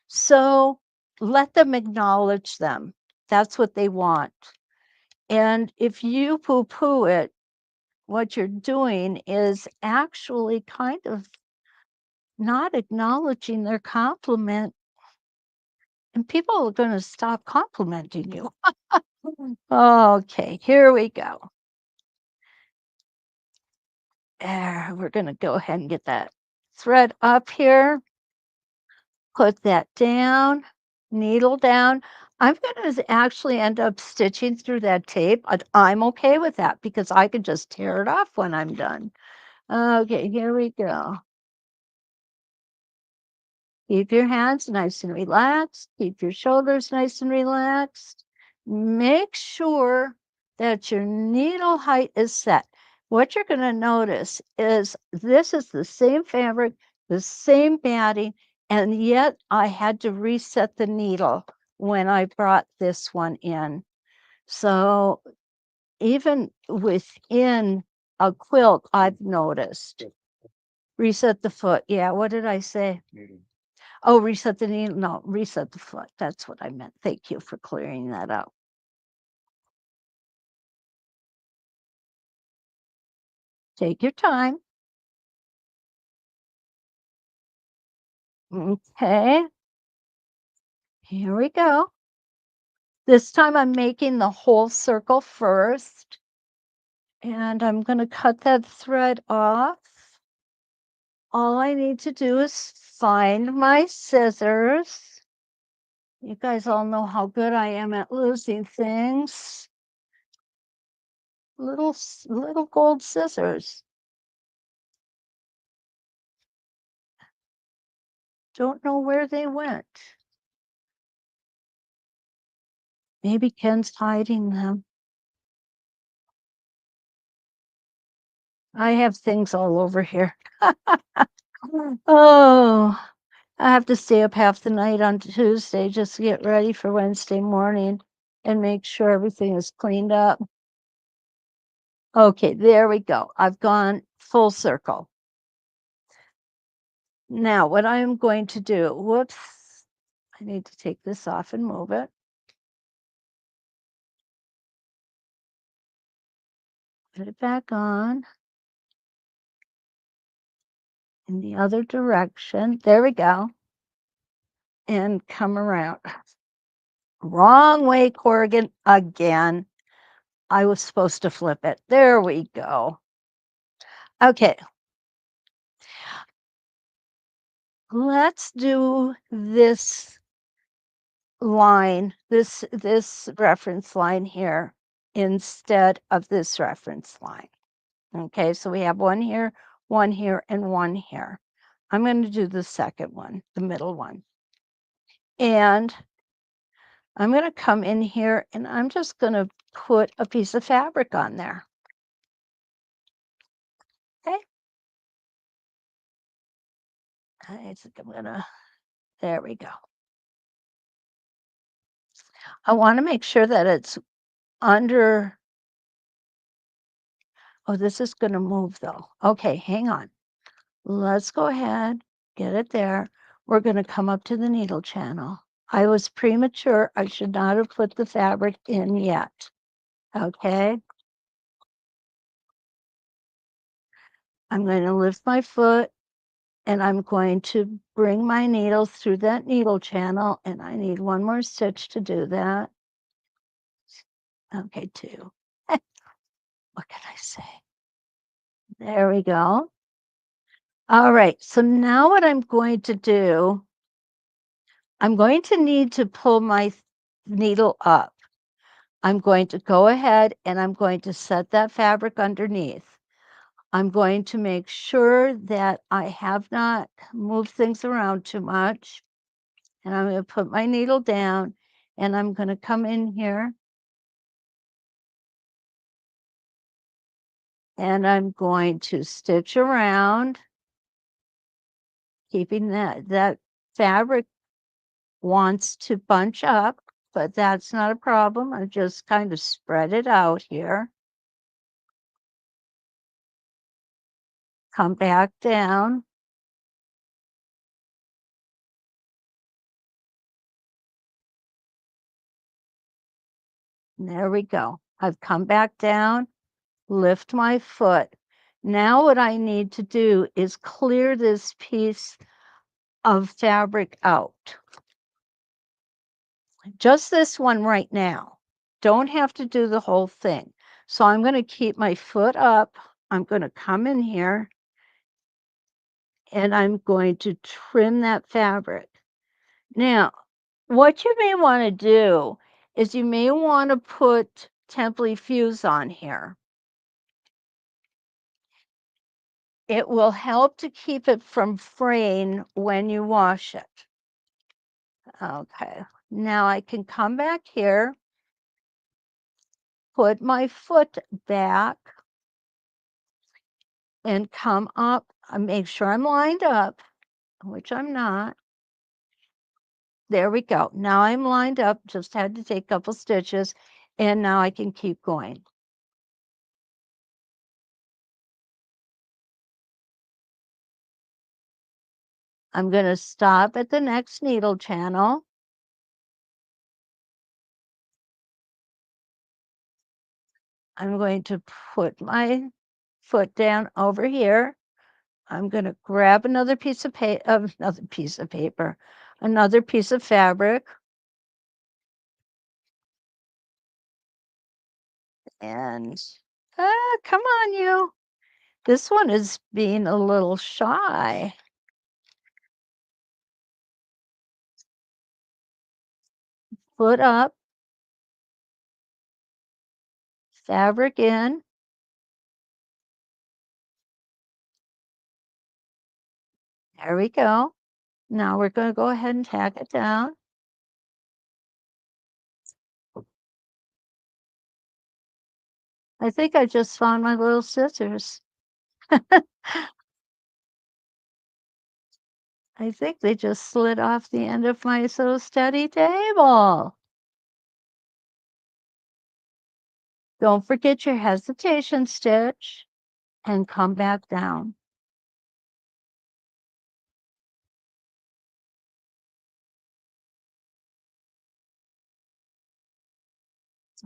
So let them acknowledge them. That's what they want. And if you poo-poo it, what you're doing is actually kind of not acknowledging their compliment, and people are going to stop complimenting you. Okay, here we go. There, we're going to go ahead and get that thread up here. Put that down, needle down. I'm going to actually end up stitching through that tape. I'm okay with that because I can just tear it off when I'm done. Okay, here we go. Keep your hands nice and relaxed. Keep your shoulders nice and relaxed. Make sure that your needle height is set. What you're going to notice is this is the same fabric, the same batting, and yet I had to reset the needle when I brought this one in. So even within a quilt, I've noticed. Reset the foot. Yeah, what did I say? Oh, reset the needle. No, reset the foot. That's what I meant. Thank you for clearing that up. Take your time. Okay. Here we go. This time I'm making the whole circle first. And I'm going to cut that thread off. All I need to do is find my scissors. You guys all know how good I am at losing things. Little gold scissors. Don't know where they went. Maybe Ken's hiding them. I have things all over here. Oh, I have to stay up half the night on Tuesday just to get ready for Wednesday morning and make sure everything is cleaned up. Okay, there we go. I've gone full circle. Now, what I am going to do, whoops, I need to take this off and move it. Put it back on in the other direction. There we go. And come around. Wrong way, Corrigan, again. I was supposed to flip it. There we go. Okay. Let's do this line, this reference line here instead of this reference line. Okay, so we have one here, and one here. I'm going to do the second one, the middle one. And I'm going to come in here and I'm just going to put a piece of fabric on there. Okay. I think I'm going to, there we go. I want to make sure that it's under, oh, this is going to move though. Okay, hang on. Let's go ahead, get it there. We're going to come up to the needle channel. I was premature. I should not have put the fabric in yet. Okay. I'm going to lift my foot and I'm going to bring my needle through that needle channel, and I need one more stitch to do that. Okay, two. What can I say? There we go. All right, so now what I'm going to do, I'm going to need to pull my needle up. I'm going to go ahead and I'm going to set that fabric underneath. I'm going to make sure that I have not moved things around too much. And I'm going to put my needle down and I'm going to come in here and I'm going to stitch around, keeping that fabric wants to bunch up, but that's not a problem. I just kind of spread it out here. Come back down. There we go. I've come back down, lift my foot. Now what I need to do is clear this piece of fabric out. Just this one right now. Don't have to do the whole thing. So I'm going to keep my foot up. I'm going to come in here and I'm going to trim that fabric. Now, what you may want to do is you may want to put Templey Fuse on here. It will help to keep it from fraying when you wash it. Okay, now I can come back here, put my foot back, and come up. Make sure I'm lined up, which I'm not. There we go. Now I'm lined up, just had to take a couple stitches, and now I can keep going. I'm going to stop at the next needle channel. I'm going to put my foot down over here. I'm going to grab another piece of another piece of fabric. And come on, you. This one is being a little shy. Foot up, fabric in. There we go. Now we're going to go ahead and tack it down. I think I just found my little scissors. I think they just slid off the end of my Sew Steady table. Don't forget your hesitation stitch and come back down.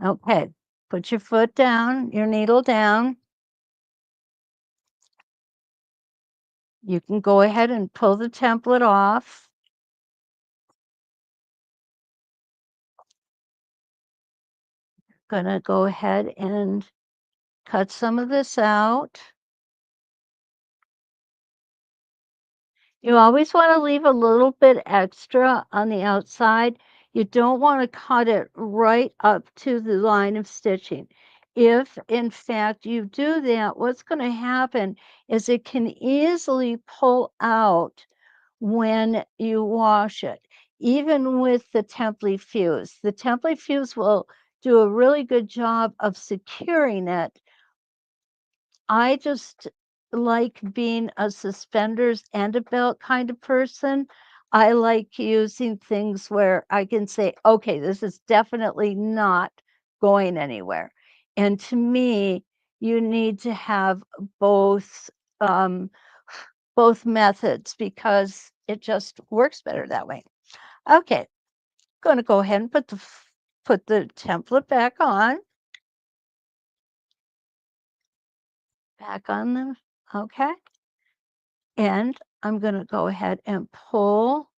Okay, put your foot down, your needle down. You can go ahead and pull the template off. Gonna go ahead and cut some of this out. You always want to leave a little bit extra on the outside. You don't want to cut it right up to the line of stitching. If in fact you do that, what's going to happen is it can easily pull out when you wash it. Even with the template fuse, the template fuse will do a really good job of securing it. I just like being a suspenders and a belt kind of person. I like using things where I can say, okay, this is definitely not going anywhere. And to me, you need to have both um, both methods because it just works better that way. Okay, going to go ahead and put the template back on. Back on them. Okay. And I'm going to go ahead and pull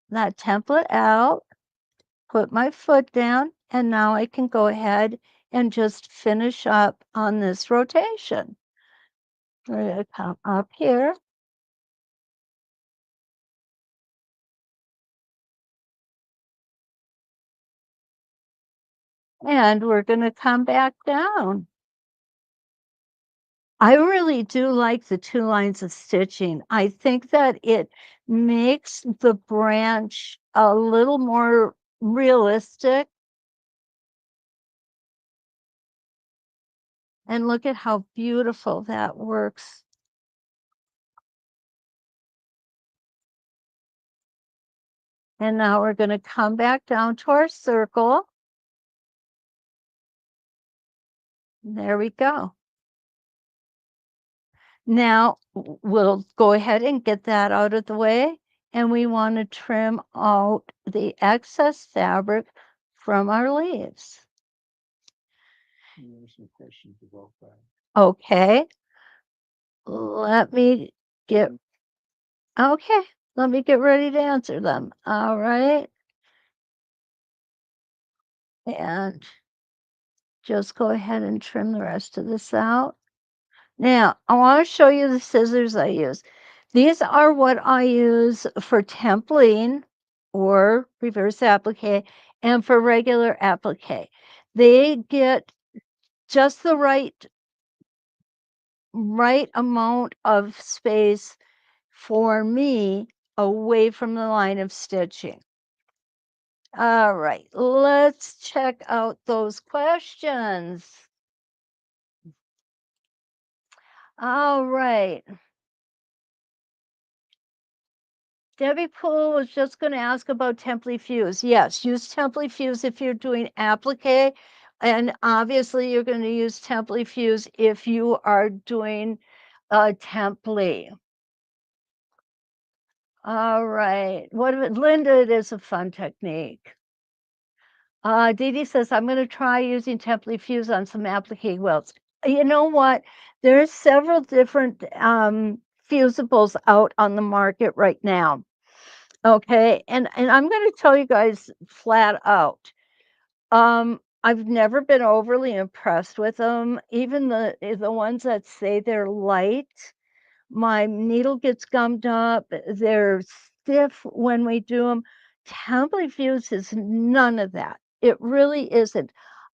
that template out, put my foot down, and now I can go ahead and just finish up on this rotation. We're going to come up here. And we're going to come back down. I really do like the 2 lines of stitching. I think that it makes the branch a little more realistic. And look at how beautiful that works. And now we're going to come back down to our circle. There we go. Now we'll go ahead and get that out of the way. And we want to trim out the excess fabric from our leaves. Some questions about that. Okay. Let me get, okay. Let me get ready to answer them. All right. And just go ahead and trim the rest of this out. Now, I want to show you the scissors I use. These are what I use for templing or reverse applique and for regular applique. They get just the right amount of space for me away from the line of stitching. All right, let's check out those questions. All right. Debbie Poole was just going to ask about template fuse. Yes, use template fuse if you're doing applique. And obviously you're going to use template fuse if you are doing a template. All right. What if Linda, it is a fun technique. Dee Dee says, I'm going to try using template fuse on some applique quilts. You know what? There's several different fusibles out on the market right now. Okay, and I'm gonna tell you guys flat out, I've never been overly impressed with them. Even the ones that say they're light, my needle gets gummed up, they're stiff when we do them. Template fuse is none of that. It really isn't.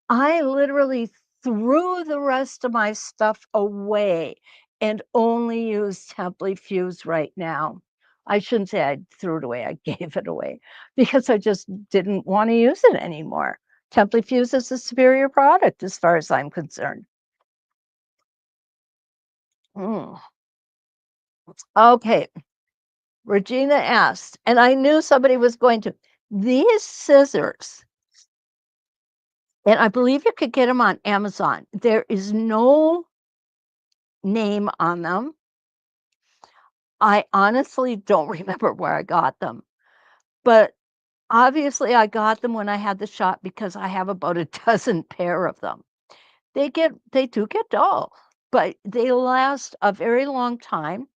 I literally threw the rest of my stuff away and only use template fuse right now. I shouldn't say I threw it away, I gave it away because I just didn't want to use it anymore. Template fuse is a superior product as far as I'm concerned. Mm. Okay, Regina asked, and I knew somebody was going to, these scissors, and I believe you could get them on Amazon. There is no name on them. I honestly don't remember where I got them, but Obviously, I got them when I had the shop because I have about a dozen pair of them. They do get dull, but they last a very long time.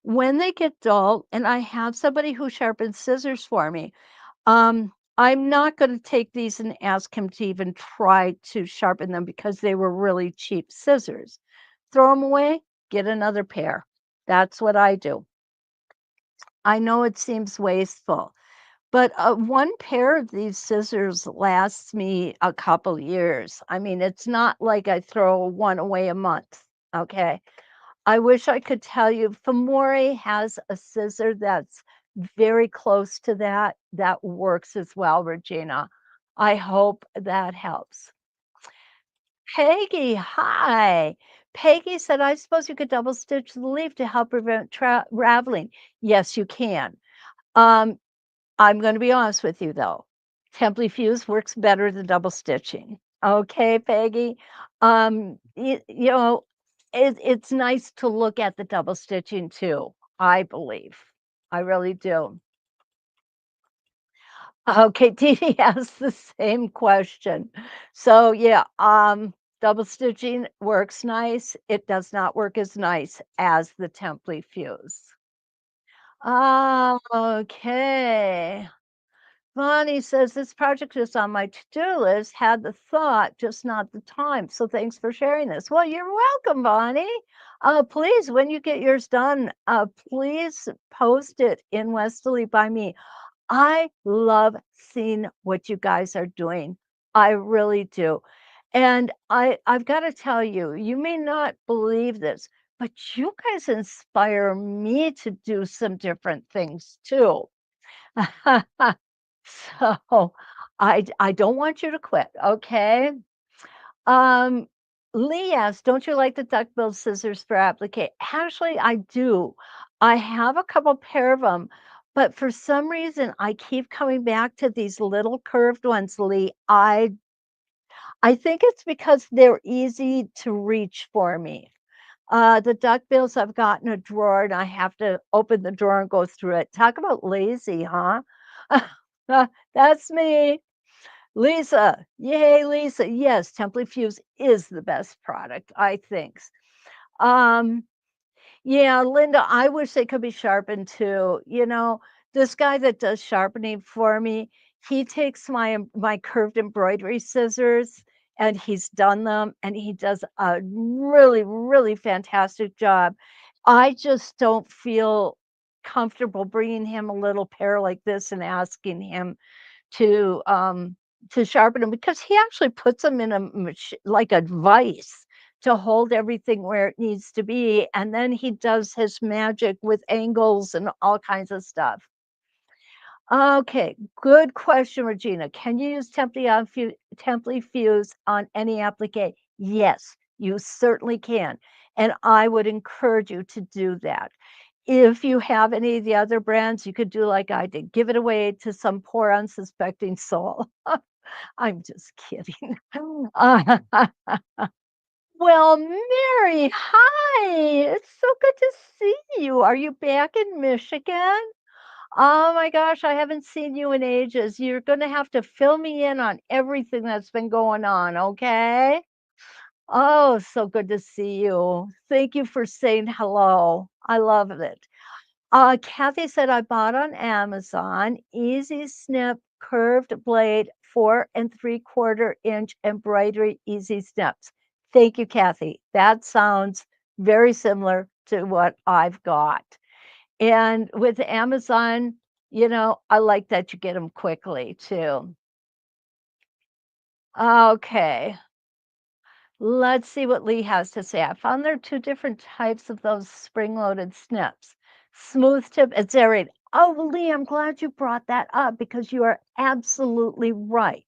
When they get dull, and I have somebody who sharpens scissors for me, I'm not going to take these and ask him to even try to sharpen them because they were really cheap scissors. Throw them away, get another pair. That's what I do. I know it seems wasteful, but one pair of these scissors lasts me a couple years. I mean, it's not like I throw one away a month. Okay. I wish I could tell you Femore has a scissor that's very close to that, that works as well, Regina. I hope that helps. Peggy, hi. Peggy said, I suppose you could double stitch the leaf to help prevent raveling. Yes, you can. Um, I'm going to be honest with you though. Template fuse works better than double stitching. Okay, Peggy. You know, it's nice to look at the double stitching too, I believe. I really do. Okay, Dee asked the same question. So yeah, double stitching works nice. It does not work as nice as the template fuse. Okay. Bonnie says this project is on my to-do list, had the thought, just not the time. So thanks for sharing this. Well, you're welcome, Bonnie. Please, when you get yours done, please post it in Westalee by me. I love seeing what you guys are doing. I really do. And I've got to tell you, you may not believe this, but you guys inspire me to do some different things too. So I don't want you to quit, okay? Um, Lee asked, don't you like the duckbill scissors for applique? Actually, I do. I have a couple pair of them, but for some reason I keep coming back to these little curved ones, Lee. I think it's because they're easy to reach for me. The duckbills I've got in a drawer and I have to open the drawer and go through it. Talk about lazy, huh? That's me. Lisa, yay, Lisa. Yes, Template Fuse is the best product, I think. Um, yeah, Linda, I wish they could be sharpened too. You know, this guy that does sharpening for me, he takes my curved embroidery scissors and he's done them and he does a really, really fantastic job. I just don't feel comfortable bringing him a little pair like this and asking him to um to sharpen them because he actually puts them in a like a vise to hold everything where it needs to be, and then he does his magic with angles and all kinds of stuff. Okay, good question, Regina. Can you use template fuse on any applique? Yes, you certainly can, and I would encourage you to do that. If you have any of the other brands, you could do like I did, give it away to some poor unsuspecting soul. I'm just kidding. Uh, well, Mary, hi. It's so good to see you. Are you back in Michigan? Oh my gosh, I haven't seen you in ages. You're going to have to fill me in on everything that's been going on, okay? Oh, so good to see you. Thank you for saying hello. I love it. Kathy said, I bought on Amazon Easy Snip curved blade 4 3/4 inch embroidery easy snips. Thank you, Kathy. That sounds very similar to what I've got. And with Amazon, you know, I like that you get them quickly too. Okay. Let's see what Lee has to say. I found there are two different types of those spring-loaded snips. Smooth tip and serrated. Oh, well, Lee, I'm glad you brought that up because you are absolutely right.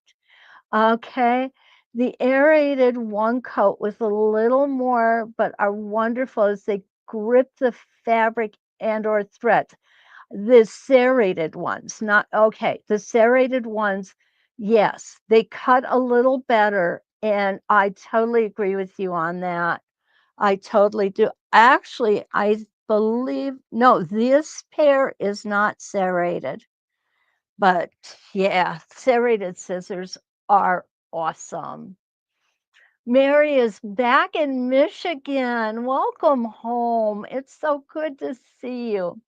Okay. The aerated one coat with a little more, but are wonderful as they grip the fabric and or thread. The serrated ones, not okay. The serrated ones, yes, they cut a little better. And I totally agree with you on that. I totally do. Actually, I believe, no, this pair is not serrated. But yeah, serrated scissors are awesome. Mary is back in Michigan. Welcome home. It's so good to see you.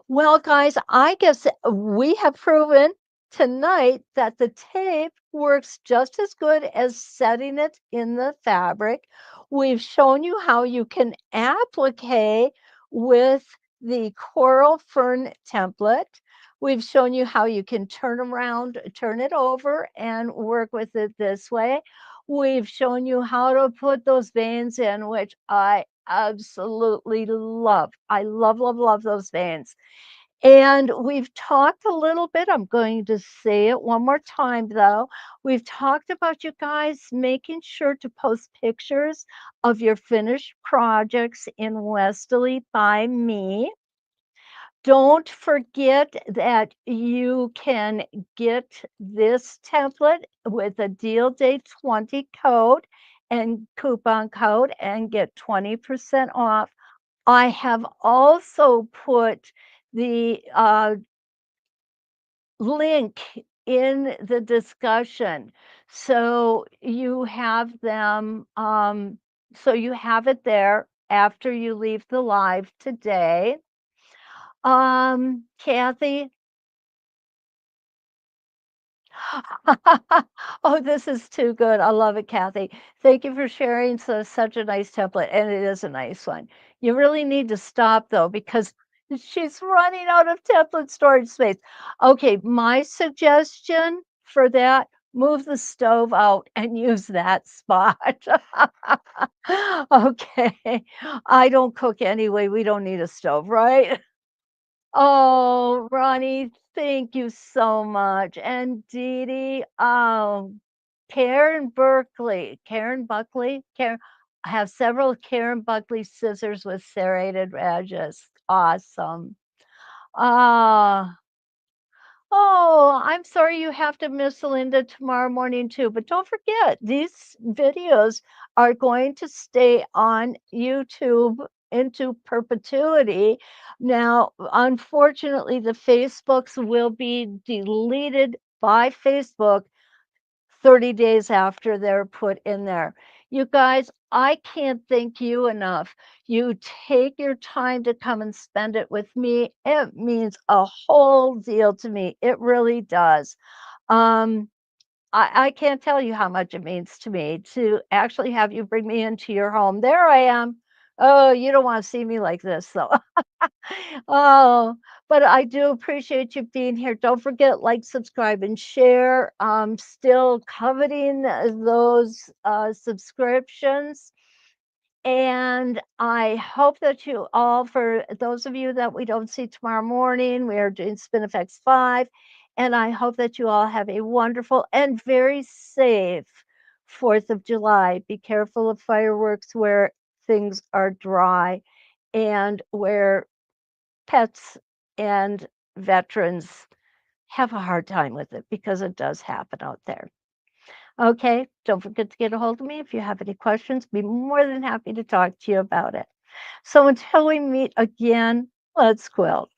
Well, guys, I guess we have proven tonight that the tape works just as good as setting it in the fabric. We've shown you how you can applique with the coral fern template. We've shown you how you can turn around, turn it over, and work with it this way. We've shown you how to put those veins in, which I absolutely love. I love, love, love those veins. And we've talked a little bit, I'm going to say it one more time though. We've talked about you guys making sure to post pictures of your finished projects in Westalee by me. Don't forget that you can get this template with a Deal Day 20 code and coupon code and get 20% off. I have also put the link in the discussion. So you have them, so you have it there after you leave the live today. Kathy, oh, this is too good. I love it, Kathy. Thank you for sharing such a nice template, and it is a nice one. You really need to stop though, because she's running out of template storage space. Okay, my suggestion for that, move the stove out and use that spot. Okay, I don't cook anyway. We don't need a stove, right? Oh, Ronnie, thank you so much. And Dee Dee, Karen Buckley, I have several Karen Buckley scissors with serrated edges. Awesome. Ah, oh, I'm sorry you have to miss Linda tomorrow morning too, but don't forget, these videos are going to stay on YouTube into perpetuity. Now, unfortunately, the Facebooks will be deleted by Facebook 30 days after they're put in there. You guys, I can't thank you enough. You take your time to come and spend it with me. It means a whole deal to me. It really does. Um, I can't tell you how much it means to me to actually have you bring me into your home. There I am. Oh, you don't want to see me like this, though. Oh, but I do appreciate you being here. Don't forget, like, subscribe, and share. Still coveting those subscriptions. And I hope that you all, for those of you that we don't see tomorrow morning, we are doing Spinifex 5. And I hope that you all have a wonderful and very safe 4th of July. Be careful of fireworks where things are dry and where pets and veterans have a hard time with it, because it does happen out there. Okay, don't forget to get a hold of me if you have any questions. Be more than happy to talk to you about it. So until we meet again, let's quilt.